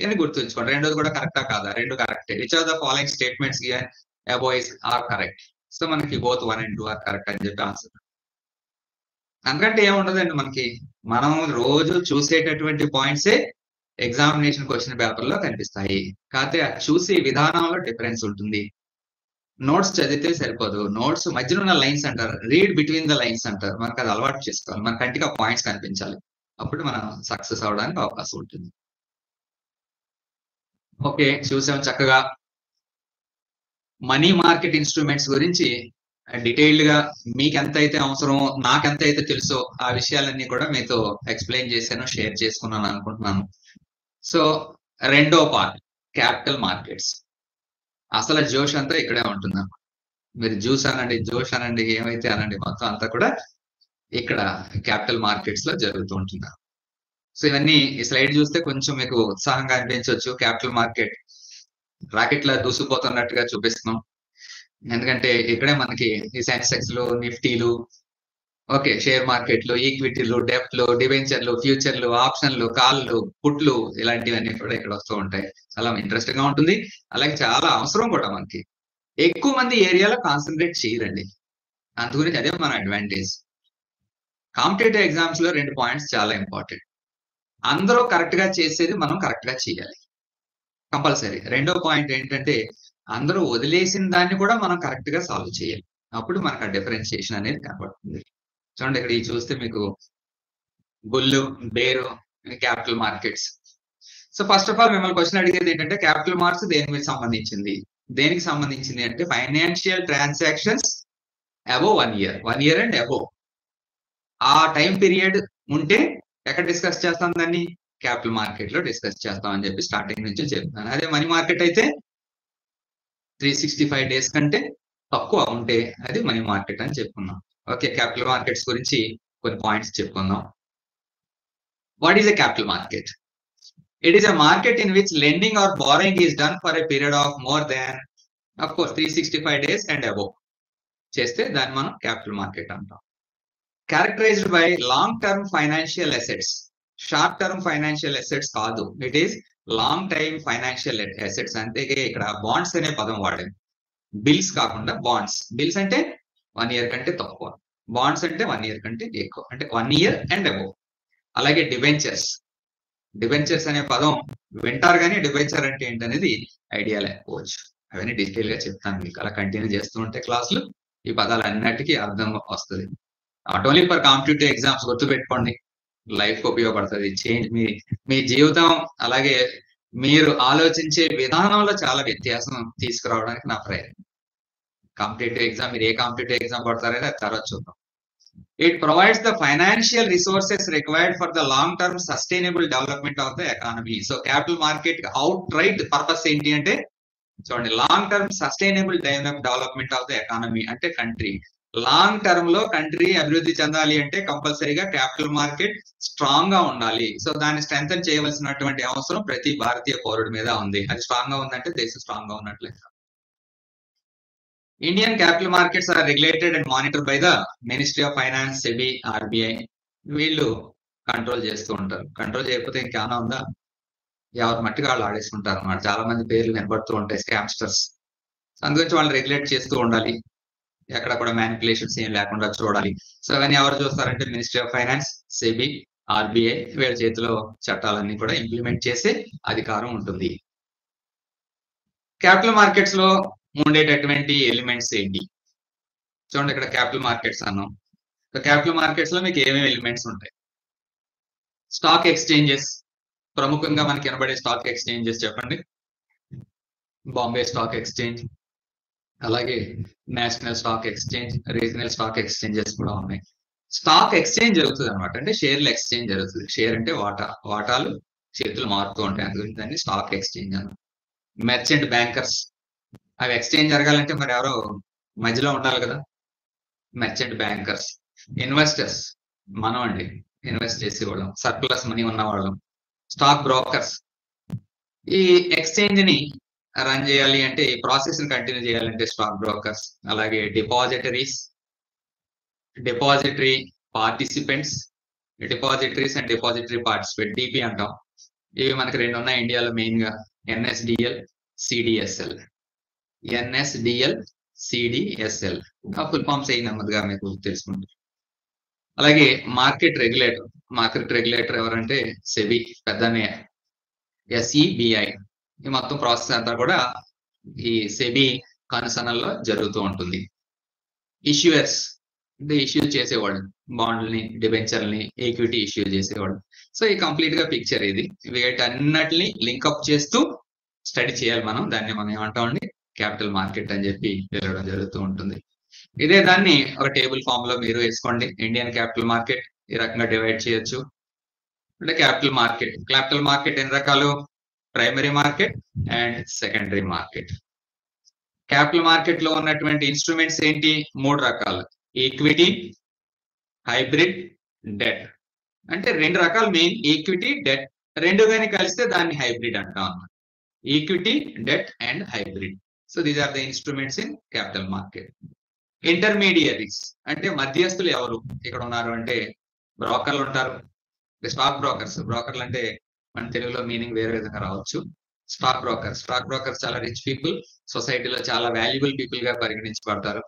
ఇది గుర్తుంచుకోండి. రెండోది కూడా కరెక్టా కాదా? రెండు కరెక్టే. Which are the following statements above are correct. So మనకి బోత్ 1 and 2 ఆర్ కరెక్ట్ అని చెప్పి ఆన్సర్. అందుకంటే ఏముండదండి మనకి, మనం రోజు చూసేటటువంటి పాయింట్సే ఎగ్జామినేషన్ క్వశ్చన్ పేపర్ లో కనిపిస్తాయి. కాకపోతే అది చూసే విధానంలో డిఫరెన్స్ ఉంటుంది. నోట్స్ చదివితే సరిపోదు, నోట్స్ మధ్యలో ఉన్న లైన్స్ అంటారు, రీడ్ బిట్వీన్ ద లైన్స్ అంటారు. మనకు అది అలవాటు చేసుకోవాలి, మన కంటికి ఆ పాయింట్స్ కనిపించాలి, అప్పుడు మనం సక్సెస్ అవడానికి అవకాశం ఉంటుంది. ఓకే, చూసాం చక్కగా మనీ మార్కెట్ ఇన్స్ట్రుమెంట్స్ గురించి డీటెయిల్డ్ గా మీకు ఎంత అయితే అవసరమో, నాకెంత అయితే తెలుసో ఆ విషయాలన్నీ కూడా మీతో ఎక్స్ప్లెయిన్ చేశాను, షేర్ చేసుకున్నాను అనుకుంటున్నాను. సో రెండో పార్ట్ క్యాపిటల్ మార్కెట్స్. అసలు జోష్ అంతా ఇక్కడే ఉంటుంది. మీరు జ్యూస్ అనండి, జోష్ అనండి, ఏమైతే అనండి, మొత్తం అంతా కూడా ఇక్కడ క్యాపిటల్ మార్కెట్స్ లో జరుగుతూ ఉంటుంది. సో ఇవన్నీ ఈ స్లైడ్ చూస్తే కొంచెం మీకు ఉత్సాహంగా అనిపించవచ్చు. క్యాపిటల్ మార్కెట్ రాకెట్ లా దూసుకుపోతున్నట్టుగా చూపిస్తున్నాం, ఎందుకంటే ఇక్కడే మనకి ఈ సెన్సెక్స్ లు, నిఫ్టీలు, ఓకే, షేర్ మార్కెట్లు, ఈక్విటీలు, డెప్ట్లు, డిబెంచర్లు, ఫ్యూచర్లు, ఆప్షన్లు, కాళ్ళు, పుట్లు, ఇలాంటివన్నీ కూడా ఇక్కడ వస్తూ ఉంటాయి. చాలా ఇంట్రెస్టింగ్ గా ఉంటుంది, అలాగే చాలా అవసరం కూడా మనకి. ఎక్కువ మంది ఏరియాలో కాన్సన్ట్రేట్ చేయరండి, అందుగురించి అదే మన అడ్వాంటేజ్. కాంపిటేటివ్ ఎగ్జామ్స్ లో 2 పాయింట్స్ చాలా ఇంపార్టెంట్. అందరూ కరెక్ట్ గా చేసేది మనం కరెక్ట్ గా చేయాలి, కంపల్సరీ. రెండో పాయింట్ ఏంటంటే అందరూ వదిలేసిన దాన్ని కూడా మనం కరెక్ట్ గా సాల్వ్ చేయాలి, అప్పుడు మనకు ఆ డిఫరెన్షియేషన్ అనేది కనబడుతుంది. చూడండి ఇక్కడ ఈ చూస్తే మీకు bull, bear, capital markets. So first of all మిమ్మల్ని క్వశ్చన్ అడిగేది ఏంటంటే క్యాపిటల్ మార్కెట్స్ దేనికి సంబంధించింది? దేనికి సంబంధించింది అంటే financial transactions above 1 year, 1 year and above ఆ టైం పీరియడ్ ఉంటే ఎక్కడ డిస్కస్ చేస్తాం దాన్ని? క్యాపిటల్ మార్కెట్ లో డిస్కస్ చేస్తాం అని చెప్పి స్టార్టింగ్ నుంచి చెప్తాను. అదే మనీ మార్కెట్ అయితే 365 days కంటే తక్కువ ఉంటే అది మనీ మార్కెట్ అని చెప్పుకున్నాం. ఓకే, క్యాపిటల్ మార్కెట్స్ గురించి కొన్ని పాయింట్స్ చెప్పుకుందాం. What is a capital market? It is a market in which lending or borrowing is done for a period of more than, of course, 365 days and above. చేస్తే దాన్ని మనం capital market అంటాం. Characterized by long-term financial assets. Short-term financial assets కాదు, it is long-time financial assets. అంటే ఇక్కడ bonds అనే పదం వాడాం, bills కాకుండా బాండ్స్. బిల్స్ అంటే 1 year కంటే తక్కువ, బాండ్స్ అంటే 1 year కంటే ఎక్కువ, అంటే 1 year and above. అలాగే డిబెంచర్స్. డిబెంచర్స్ అనే పదం వింటారు కానీ డిబెంచర్ అంటే ఏంటనేది ఐడియా లేకపోవచ్చు. అవన్నీ డీటెయిల్ గా చెప్తాను మీకు, అలా కంటిన్యూ చేస్తూ ఉంటే క్లాసులు ఈ పదాలు అన్నిటికీ అర్థం వస్తుంది. Not only for competitive exams, గుర్తుపెట్టుకోండి, లైఫ్ ఉపయోగపడుతుంది. చేంజ్ మీ జీవితం, అలాగే మీరు ఆలోచించే విధానంలో చాలా వ్యత్యాసం తీసుకురావడానికి నా ప్రయత్నం. కాంపిటేటివ్ ఎగ్జామ్, మీరు ఏ కాంపిటేటివ్ ఎగ్జామ్ పడతారని అది తర్వాత చూద్దాం. It provides the financial resources required for the long-term sustainable development of the economy. So capital market outright purpose ఏంటి అంటే చూడండి, long-term sustainable development of the economy అంటే కంట్రీ. లాంగ్ టర్మ్ లో country అభివృద్ధి చెందాలి అంటే కంపల్సరీగా క్యాపిటల్ మార్కెట్ స్ట్రాంగ్ గా ఉండాలి. సో దాన్ని స్ట్రెంథన్ చేయవలసినటువంటి అవసరం ప్రతి భారతీయ పౌరుడి మీద ఉంది. అది స్ట్రాంగ్ గా ఉందంటే దేశం స్ట్రాంగ్ గా ఉన్నట్లే. Indian capital markets are regulated and monitored by the Ministry of Finance, SEBI, RBI. వీళ్ళు కంట్రోల్ చేస్తూ ఉంటారు. కంట్రోల్ చేయకపోతే ఇంకేమైనా ఉందా? ఎవరు మట్టిగా వాళ్ళు ఆడేసుకుంటారు అన్నమాట. చాలా మంది పేర్లు వినబడుతూ ఉంటాయి, స్కామ్స్టర్స్. అందుగురించి వాళ్ళు రెగ్యులేట్ చేస్తూ ఉండాలి, ఎక్కడ కూడా మ్యానిపులేషన్స్ ఏం లేకుండా చూడాలి. సో అవన్నీ ఎవరు చూస్తారంటే ministry of finance, SEBI, RBI, వీళ్ళ చేతిలో చట్టాలన్నీ కూడా ఇంప్లిమెంట్ చేసే అధికారం ఉంటుంది. క్యాపిటల్ మార్కెట్స్ లో ఉండేటటువంటి ఎలిమెంట్స్ ఏంటి? చూడండి ఇక్కడ క్యాపిటల్ మార్కెట్స్ అన్నాం. క్యాపిటల్ మార్కెట్స్ లో మీకు ఏమేమి ఎలిమెంట్స్ ఉంటాయి? స్టాక్ ఎక్స్చేంజెస్, ప్రముఖంగా మనకి వినబడే స్టాక్ ఎక్స్చేంజెస్ చెప్పండి. బాంబే స్టాక్ ఎక్స్చేంజ్, అలాగే national stock exchange, regional stock exchanges కూడా ఉన్నాయి. స్టాక్ ఎక్స్చేంజ్ జరుగుతుంది అనమాట, అంటే షేర్ల ఎక్స్చేంజ్ జరుగుతుంది. షేర్ అంటే వాటాలు చేతులు మారుతూ ఉంటాయి, అందుగురించి దాన్ని స్టాక్ ఎక్స్చేంజ్ అన్న. మెర్చెంట్ బ్యాంకర్స్, అవి ఎక్స్చేంజ్ జరగాలంటే మరి ఎవరో మధ్యలో ఉండాలి కదా, మెర్చెంట్ బ్యాంకర్స్. ఇన్వెస్టర్స్, మనం అండి, ఇన్వెస్ట్ చేసేవాళ్ళం, సర్ప్లస్ మనీ ఉన్నవాళ్ళం. స్టాక్ బ్రోకర్స్, ఈ ఎక్స్చేంజ్ ని రన్ చేయాలి అంటే, ఈ ప్రాసెస్ ని కంటిన్యూ చేయాలంటే స్టాక్ బ్రోకర్స్. అలాగే depositories, depository participants, depositories and depository participate, DP అంటాం. ఇవి మనకి రెండు ఉన్నాయి ఇండియాలో మెయిన్ గా, ఎన్ఎస్డిఎల్, సిడిఎస్ఎల్. ఎన్ఎస్డిఎల్, సిడిఎస్ఎల్ ఆ ఫుల్ ఫామ్స్ అయ్యి నెమ్మదిగా మీకు తెలుసుకుంటారు. అలాగే మార్కెట్ రెగ్యులేటర్ ఎవరంటే సెబీ, పెద్దనే ఎస్ఈబిఐ. ఈ మొత్తం ప్రాసెస్ అంతా కూడా ఈ సెబీ కనుసనల్లో జరుగుతూ ఉంటుంది. ఇష్యూయర్స్ అంటే ఇష్యూ చేసేవాళ్ళు, బాండ్లని, డిబెంచర్లని, ఈక్విటీ ఇష్యూ చేసేవాళ్ళు. సో ఈ కంప్లీట్ గా పిక్చర్ ఇది. వీటన్నిటిని లింకప్ చేస్తూ స్టడీ చేయాలి మనం. దాన్ని మనం ఏమంటామండి, క్యాపిటల్ మార్కెట్ అని చెప్పి పిలవడం జరుగుతూ ఉంటుంది. ఇదే దాన్ని ఒక టేబుల్ ఫామ్ లో మీరు వేసుకోండి. ఇండియన్ క్యాపిటల్ మార్కెట్ ఈ రకంగా డివైడ్ చేయొచ్చు. అంటే క్యాపిటల్ మార్కెట్ ఎన్ని రకాలు, primary market and secondary market. Capital market లో ఉన్నటువంటి ఇన్స్ట్రుమెంట్స్ ఏంటి, 3 రకాలు, ఈక్విటీ, హైబ్రిడ్, డెట్. అంటే 2 రకాలు మెయిన్, ఈక్విటీ, డెట్. 2 గాని కలిస్తే దాన్ని హైబ్రిడ్ అంటాం అన్నమాట. Equity, debt and hybrid. So these are the instruments in capital market. Intermediaries అంటే మధ్యస్థులు ఎవరు ఇక్కడ ఉన్నారు అంటే, బ్రోకర్లు ఉంటారు, స్టాక్ బ్రోకర్లు అంటే మన తెలుగులో మీనింగ్ వేరే విధంగా రావచ్చు. స్టాక్ బ్రోకర్స్ చాలా రిచ్ పీపుల్, సొసైటీలో చాలా వాల్యుబుల్ పీపుల్ గా పరిగణించబడతారు.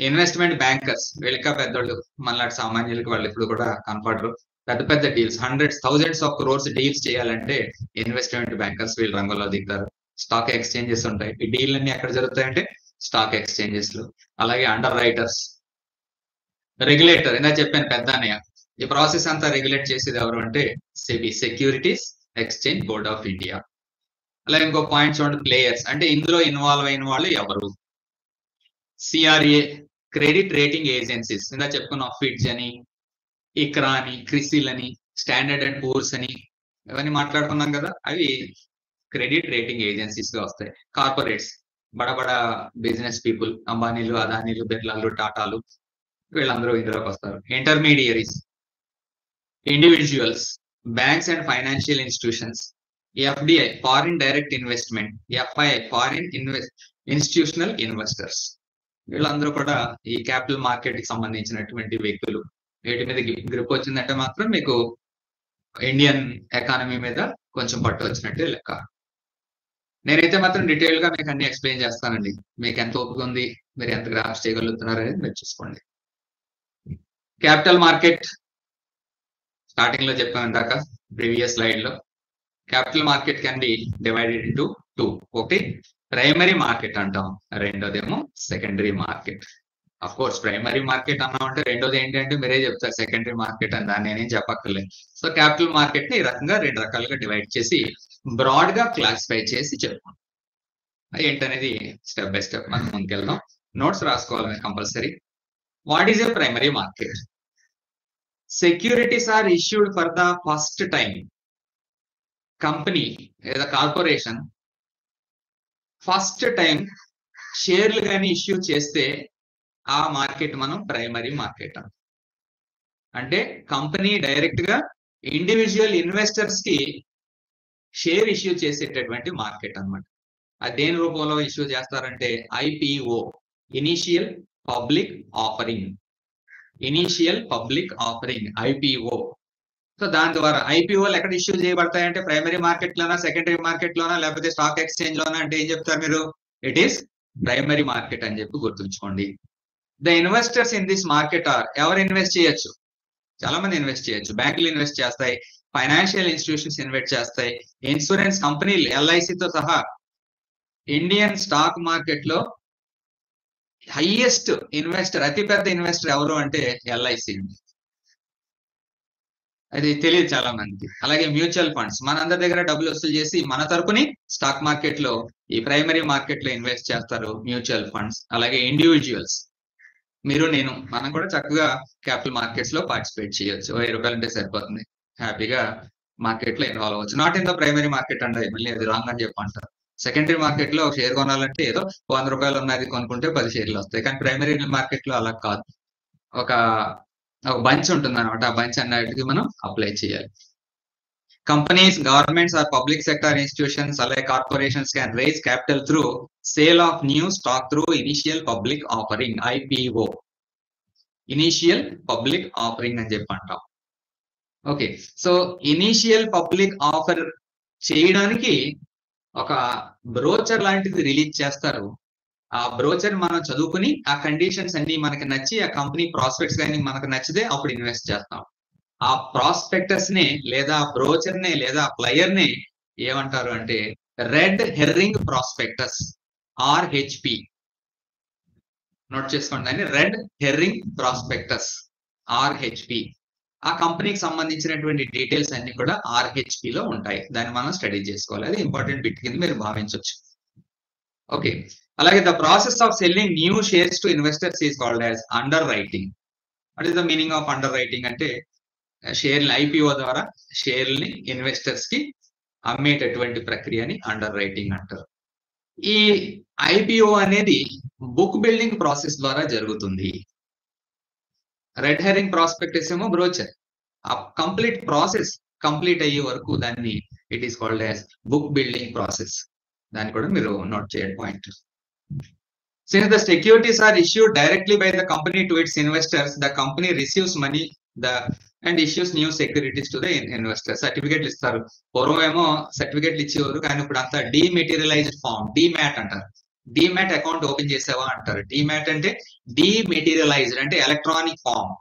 ఇన్వెస్ట్మెంట్ బ్యాంకర్స్, వీళ్ళకా పెద్దోళ్ళు, మనలాంటి సామాన్యులకి వాళ్ళు ఎప్పుడు కూడా కనపడరు. పెద్ద deals, hundreds, thousands of crores deals చేయాలంటే ఇన్వెస్ట్మెంట్ బ్యాంకర్స్ వీళ్ళు రంగంలో దిగుతారు. స్టాక్ ఎక్స్చేంజెస్ ఉంటాయి, ఈ డీల్ అన్ని ఎక్కడ జరుగుతాయంటే స్టాక్ ఎక్స్చేంజెస్ లో. అలాగే అండర్ రైటర్స్, రెగ్యులేటర్ ఇందా చెప్పాను పెద్ద అన్నయ్య. ఈ ప్రాసెస్ అంతా రెగ్యులేట్ చేసేది ఎవరు అంటే SEBI, securities exchange board of India. అలాగే ఇంకో పాయింట్ చూడండి, ప్లేయర్స్ అంటే ఇందులో ఇన్వాల్వ్ అయిన వాళ్ళు ఎవరు. సిఆర్ఏ, క్రెడిట్ రేటింగ్ ఏజెన్సీస్, ఇందా చెప్పుకున్నాం, ఫిడ్జ్ అని, ఇక్రా అని, క్రిసిల్ అని, స్టాండర్డ్ అండ్ పూర్స్ అని, ఇవన్నీ మాట్లాడుకున్నాం కదా, అవి క్రెడిట్ రేటింగ్ ఏజెన్సీస్ గా వస్తాయి. కార్పొరేట్స్, బడా బిజినెస్ పీపుల్, అంబానీలు, అదానీలు, బిర్లాలు, టాటాలు, వీళ్ళందరూ ఇందులోకి వస్తారు. Intermediaries, individuals, banks and financial institutions, FDI, foreign direct investment, FII, foreign institutional investors. వీళ్ళందరూ కూడా ఈ క్యాపిటల్ మార్కెట్ కి సంబంధించినటువంటి వ్యక్తులు. వీటి మీద గ్రిప్ వచ్చిందంటే మాత్రం మీకు ఇండియన్ ఎకానమీ మీద కొంచెం పట్టు వచ్చినట్టే లెక్క. నేనైతే మాత్రం డీటెయిల్ గా మీకు అన్ని ఎక్స్ప్లెయిన్ చేస్తానండి. మీకు ఎంత ఓపిక ఉంది, మీరు ఎంత గ్రాఫ్స్ చేయగలుగుతున్నారు అనేది మీరు చూసుకోండి. క్యాపిటల్ మార్కెట్ స్టార్టింగ్ లో చెప్పాను ఇందాక ప్రీవియస్ స్లైడ్ లో, capital market can be divided into 2. ఒకటి ప్రైమరీ మార్కెట్ అంటాం, రెండోదేమో secondary market. Of course primary market అన్నామంటే రెండోది ఏంటంటే మీరే చెప్తారు సెకండరీ మార్కెట్ అని, దాన్ని నేనేం చెప్పక్కర్లేదు. సో క్యాపిటల్ మార్కెట్ ని ఈ రకంగా 2 రకాలుగా డివైడ్ చేసి బ్రాడ్ గా క్లాసిఫై చేసి చెప్పుకోండి. ఏంటనేది స్టెప్ బై స్టెప్ మనం ముందుకెళ్దాం. నోట్స్ రాసుకోవాలి compulsory. What is a primary market? Securities are issued for the first time. Company లేదా కార్పొరేషన్ ఫస్ట్ టైం షేర్లు కానీ ఇష్యూ చేస్తే ఆ మార్కెట్ మనం ప్రైమరీ మార్కెట్ అంటాం. అంటే కంపెనీ డైరెక్ట్ గా ఇండివిజువల్ ఇన్వెస్టర్స్ కి షేర్ ఇష్యూ చేసేటటువంటి మార్కెట్ అన్నమాట. అది దేని రూపంలో ఇష్యూ చేస్తారంటే IPO, initial public offering. IPO. So దాని ద్వారా ఐపీఓలు ఎక్కడ ఇష్యూ చేయబడతాయంటే ప్రైమరీ మార్కెట్ లోనా, సెకండరీ మార్కెట్ లోనా, లేకపోతే స్టాక్ ఎక్స్చేంజ్ లోనా అంటే ఏం చెప్తారు మీరు? ఇట్ ఈస్ ప్రైమరీ మార్కెట్ అని చెప్పి గుర్తుంచుకోండి. The investors in this market are, ఎవరు ఇన్వెస్ట్ చేయొచ్చు? చాలా మంది ఇన్వెస్ట్ చేయొచ్చు. బ్యాంకులు ఇన్వెస్ట్ చేస్తాయి, ఫైనాన్షియల్ ఇన్స్టిట్యూషన్స్ ఇన్వెస్ట్ చేస్తాయి, ఇన్సూరెన్స్ కంపెనీలు, ఎల్ఐసితో సహా. ఇండియన్ స్టాక్ మార్కెట్ లో హైయెస్ట్ ఇన్వెస్టర్, అతిపెద్ద ఇన్వెస్టర్ ఎవరు అంటే ఎల్ఐసి. అది తెలియదు చాలా మందికి. అలాగే మ్యూచువల్ ఫండ్స్, మనందరి దగ్గర డబ్బులు వసూలు చేసి మన తరపుని స్టాక్ మార్కెట్ లో, ఈ ప్రైమరీ మార్కెట్ లో ఇన్వెస్ట్ చేస్తారు మ్యూచువల్ ఫండ్స్. అలాగే ఇండివిజువల్స్, మీరు నేను, మనం కూడా చక్కగా క్యాపిటల్ మార్కెట్స్ లో పార్టిసిపేట్ చేయొచ్చు. 1000 రూపాయలు అంటే సరిపోతుంది, హ్యాపీగా మార్కెట్ లో ఇన్వాల్వ్ అవ్వచ్చు. Not in the primary market అంటే మళ్ళీ అది రాంగ్ అని చెప్పి అంటారు. సెకండరీ మార్కెట్ లో షేర్ కొనాలంటే ఏదో 100 రూపాయలు ఉన్నది కొనుక్కుంటే 10 షేర్లు వస్తాయి. కానీ ప్రైమరీ మార్కెట్ లో అలా కాదు, ఒక బంచ్ ఉంటుంది అనమాట. ఆ బంచ్ అన్నిటికీ మనం అప్లై చేయాలి. Companies, governments or public sector institutions, అలాగే corporations can raise capital through sale of new stock through initial public offering, IPO. Initial public offering అని చెప్పి అంటాం. Okay. So initial public offer చేయడానికి ఒక బ్రోచర్ లాంటిది రిలీజ్ చేస్తారు. ఆ బ్రోచర్ మనం చదువుకుని ఆ కండిషన్స్ అన్ని మనకి నచ్చి ఆ కంపెనీ ప్రాస్పెక్ట్స్ కానీ మనకు నచ్చితే అప్పుడు ఇన్వెస్ట్ చేస్తాం. ఆ ప్రాస్పెక్టస్ ని లేదా బ్రోచర్ ని లేదా ప్లయర్ ని ఏమంటారు అంటే red herring prospectus RHP. Note చేసుకోండి దాన్ని, రెడ్ హెర్రింగ్ ప్రాస్పెక్టస్ RHP. ఆ కంపెనీకి సంబంధించినటువంటి డీటెయిల్స్ అన్ని కూడా RHP లో ఉంటాయి. దాన్ని మనం స్టడీ చేసుకోవాలి. అది ఇంపార్టెంట్ బిట్ కింద మీరు భావించవచ్చు. ఓకే. అలాగే the process of selling new shares to investors is called as under writing. What is the meaning of under writing అంటే షేర్లు IPO ద్వారా షేర్లని ఇన్వెస్టర్స్ కి అమ్మేటటువంటి ప్రక్రియని అండర్ రైటింగ్ అంటారు. ఈ IPO అనేది బుక్ బిల్డింగ్ ప్రాసెస్ ద్వారా జరుగుతుంది. రెడ్ హెరింగ్ ప్రాస్పెక్టస్ ఏమో బ్రోచర్. ఆ కంప్లీట్ ప్రాసెస్ కంప్లీట్ అయ్యే వరకు దాన్ని it is called as book building process. దాన్ని కూడా మీరు నోట్ చేయండి point. Since the securities are issued directly by the company to its investors, the company receives money and issues new securities to the investors. సర్టిఫికేట్లు ఇస్తారు. పూర్వం ఏమో సర్టిఫికేట్లు ఇచ్చేవారు, కానీ ఇప్పుడు అంతా డిమెటీరియలైజ్డ్ ఫామ్, డిమాట్ అంటారు. డిమాట్ అకౌంట్ ఓపెన్ చేసావా అంటారు. డిమాట్ అంటే డిమెటీరియలైజ్డ్ అంటే ఎలక్ట్రానిక్ ఫామ్.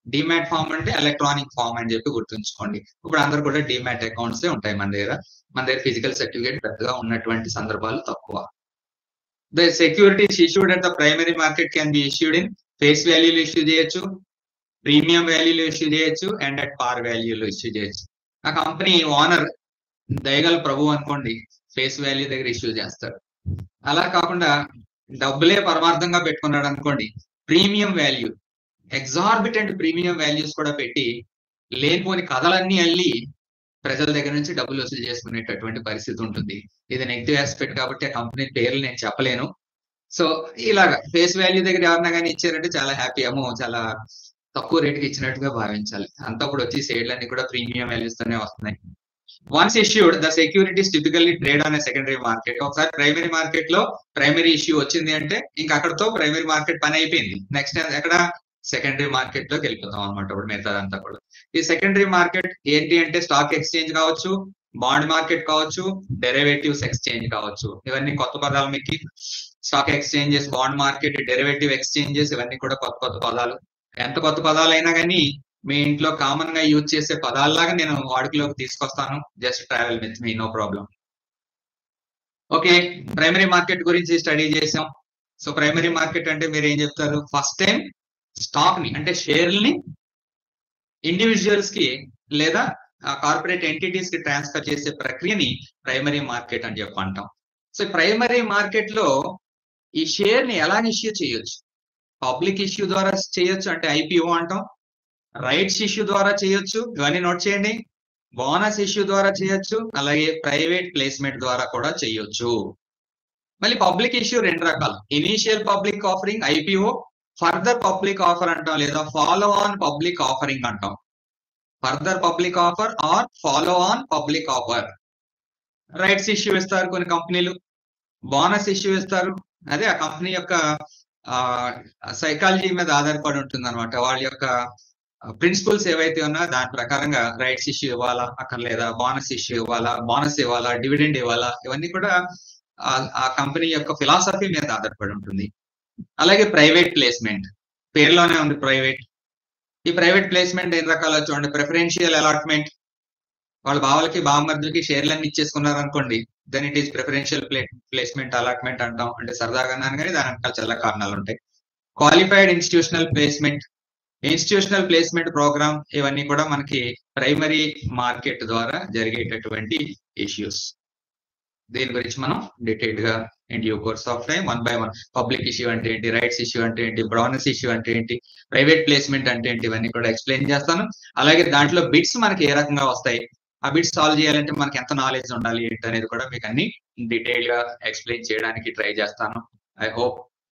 డిమాట్ ఫామ్ అంటే ఎలక్ట్రానిక్ ఫామ్ అని చెప్పి గుర్తుంచుకోండి. ఇప్పుడు అందరు కూడా డిమాట్ అకౌంట్స్ ఉంటాయి మన దగ్గర ఫిజికల్ సర్టిఫికేట్ పెద్దగా ఉన్నటువంటి సందర్భాలు తక్కువ. The securities issued at the primary market can be issued in face value లో ఇష్యూ చేయొచ్చు, ప్రీమియం వాల్యూలో ఇష్యూ చేయొచ్చు, అండ్ అట్ పార్ వాల్యూలో ఇష్యూ చేయొచ్చు. ఆ కంపెనీ ఓనర్ దయగల ప్రభు అనుకోండి, ఫేస్ వాల్యూ దగ్గర ఇష్యూ చేస్తాడు. అలా కాకుండా డబ్బులే పరమార్థంగా పెట్టుకున్నాడు అనుకోండి, premium value, exorbitant premium values కూడా పెట్టి లేనిపోని కథలన్నీ అల్లి ప్రజల దగ్గర నుంచి డబ్బులు వసూలు చేసుకునేటటువంటి పరిస్థితి ఉంటుంది. ఇది నెగిటివ్ ఆస్పెక్ట్ కాబట్టి ఆ కంపెనీ పేర్లు నేను చెప్పలేను. సో ఇలాగా ఫేస్ వాల్యూ దగ్గర ఎవరన్నా కానీ ఇచ్చారంటే చాలా హ్యాపీ, ఏమో చాలా తక్కువ రేటుకి ఇచ్చినట్టుగా భావించాలి. అంతప్పుడు వచ్చి షేర్లన్నీ కూడా ప్రీమియం వాల్యూస్ తోనే వస్తున్నాయి. Once issued the securities typically trade on secondary market. ఒకసారి ప్రైమరీ మార్కెట్ లో ప్రైమరీ ఇష్యూ వచ్చింది అంటే ఇంకా అక్కడతో ప్రైమరీ మార్కెట్ పని అయిపోయింది. నెక్స్ట్ ఎక్కడ సెకండరీ మార్కెట్ లోకి వెళ్ళిపోతాం అనమాట. ఇప్పుడు మిగతాదంతా కూడా ఈ సెకండరీ మార్కెట్ ఏంటి అంటే స్టాక్ ఎక్స్చేంజ్ కావచ్చు, బాండ్ మార్కెట్ కావచ్చు, డెరివేటివ్స్ ఎక్స్చేంజ్ కావచ్చు. ఇవన్నీ కొత్త పదాలు మీకు. Stock exchanges, bond market, derivative exchanges, ఇవన్నీ కూడా కొత్త కొత్త పదాలు. ఎంత కొత్త పదాలు అయినా కానీ మీ ఇంట్లో కామన్ గా యూజ్ చేసే పదాల్లాగా నేను వాడుకలోకి తీసుకొస్తాను. Just travel with me, no problem. Okay, primary market గురించి స్టడీ చేసాం. సో ప్రైమరీ మార్కెట్ అంటే మీరు ఏం చెప్తారు? ఫస్ట్ టైం స్టాక్ ని అంటే షేర్ని ఇండివిజువల్స్ కి లేదా కార్పొరేట్ ఎంటిటీస్ కి ట్రాన్స్ఫర్ చేసే ప్రక్రియని ప్రైమరీ మార్కెట్ అని చెప్పి అంటాం. సో ప్రైమరీ మార్కెట్ లో ఈ షేర్ ని ఎలా ఇష్యూ చేయొచ్చు? పబ్లిక్ ఇష్యూ ద్వారా చేయొచ్చు, అంటే IPO అంటాం. రైట్స్ ఇష్యూ ద్వారా చేయొచ్చు, ఇవన్నీ నోట్ చేయండి. బోనస్ ఇష్యూ ద్వారా చేయొచ్చు, అలాగే ప్రైవేట్ ప్లేస్మెంట్ ద్వారా కూడా చేయొచ్చు. మళ్ళీ పబ్లిక్ ఇష్యూ రెండు రకాలు, initial public offering IPO, further public offer అంటాం, లేదా ఫాలో ఆన్ పబ్లిక్ ఆఫరింగ్ అంటాం. Further public offer or follow on public offer. Rights issue ఇస్తారు కొన్ని కంపెనీలు, బోనస్ ఇష్యూ ఇస్తారు. అదే ఆ కంపెనీ యొక్క సైకాలజీ మీద ఆధారపడి ఉంటుంది అనమాట. వాళ్ళ యొక్క ప్రిన్సిపల్స్ ఏవైతే ఉన్నా దాని ప్రకారంగా రైట్స్ ఇష్యూ ఇవ్వాలా అక్కర్లేదా, బోనస్ ఇష్యూ ఇవ్వాలా, బోనస్ ఇవ్వాలా, డివిడెండ్ ఇవ్వాలా, ఇవన్నీ కూడా ఆ కంపెనీ యొక్క ఫిలాసఫీ మీద ఆధారపడి ఉంటుంది. అలాగే ప్రైవేట్ ప్లేస్మెంట్, పేరులోనే ఉంది ప్రైవేట్. ఈ ప్రైవేట్ ప్లేస్మెంట్ ఎన్ని రకాల చూడండి. ప్రిఫరెన్షియల్ అలాట్మెంట్, వాళ్ళ బావలకి బావమర్దులకి షేర్లన్నీ ఇచ్చేసుకున్నారు అనుకోండి, then it is preferential placement allotment అంటాం. అంటే సరదాగా అన్నాను కానీ దాని వెనకాల చాలా కారణాలు ఉంటాయి. Qualified institutional placement, institutional placement programme, ఇవన్నీ కూడా మనకి ప్రైమరీ మార్కెట్ ద్వారా జరిగేటటువంటి ఇష్యూస్. దీని గురించి మనం డీటెయిల్డ్ గా in due course of time one by one, public issue అంటే ఏంటి, రైట్స్ ఇష్యూ అంటే ఏంటి, బోనస్ ఇష్యూ అంటే ఏంటి, ప్రైవేట్ ప్లేస్మెంట్ అంటే ఏంటి, ఇవన్నీ కూడా ఎక్స్ప్లెయిన్ చేస్తాను. అలాగే దాంట్లో బిట్స్ మనకి ఏ రకంగా వస్తాయి, ఆ బిట్స్ సాల్వ్ చేయాలంటే మనకి ఎంత నాలెడ్జ్ ఉండాలి ఏంటి అనేది కూడా మీకు అన్ని డీటెయిల్ గా ఎక్స్ప్లెయిన్ చేయడానికి ట్రై చేస్తాను. I hope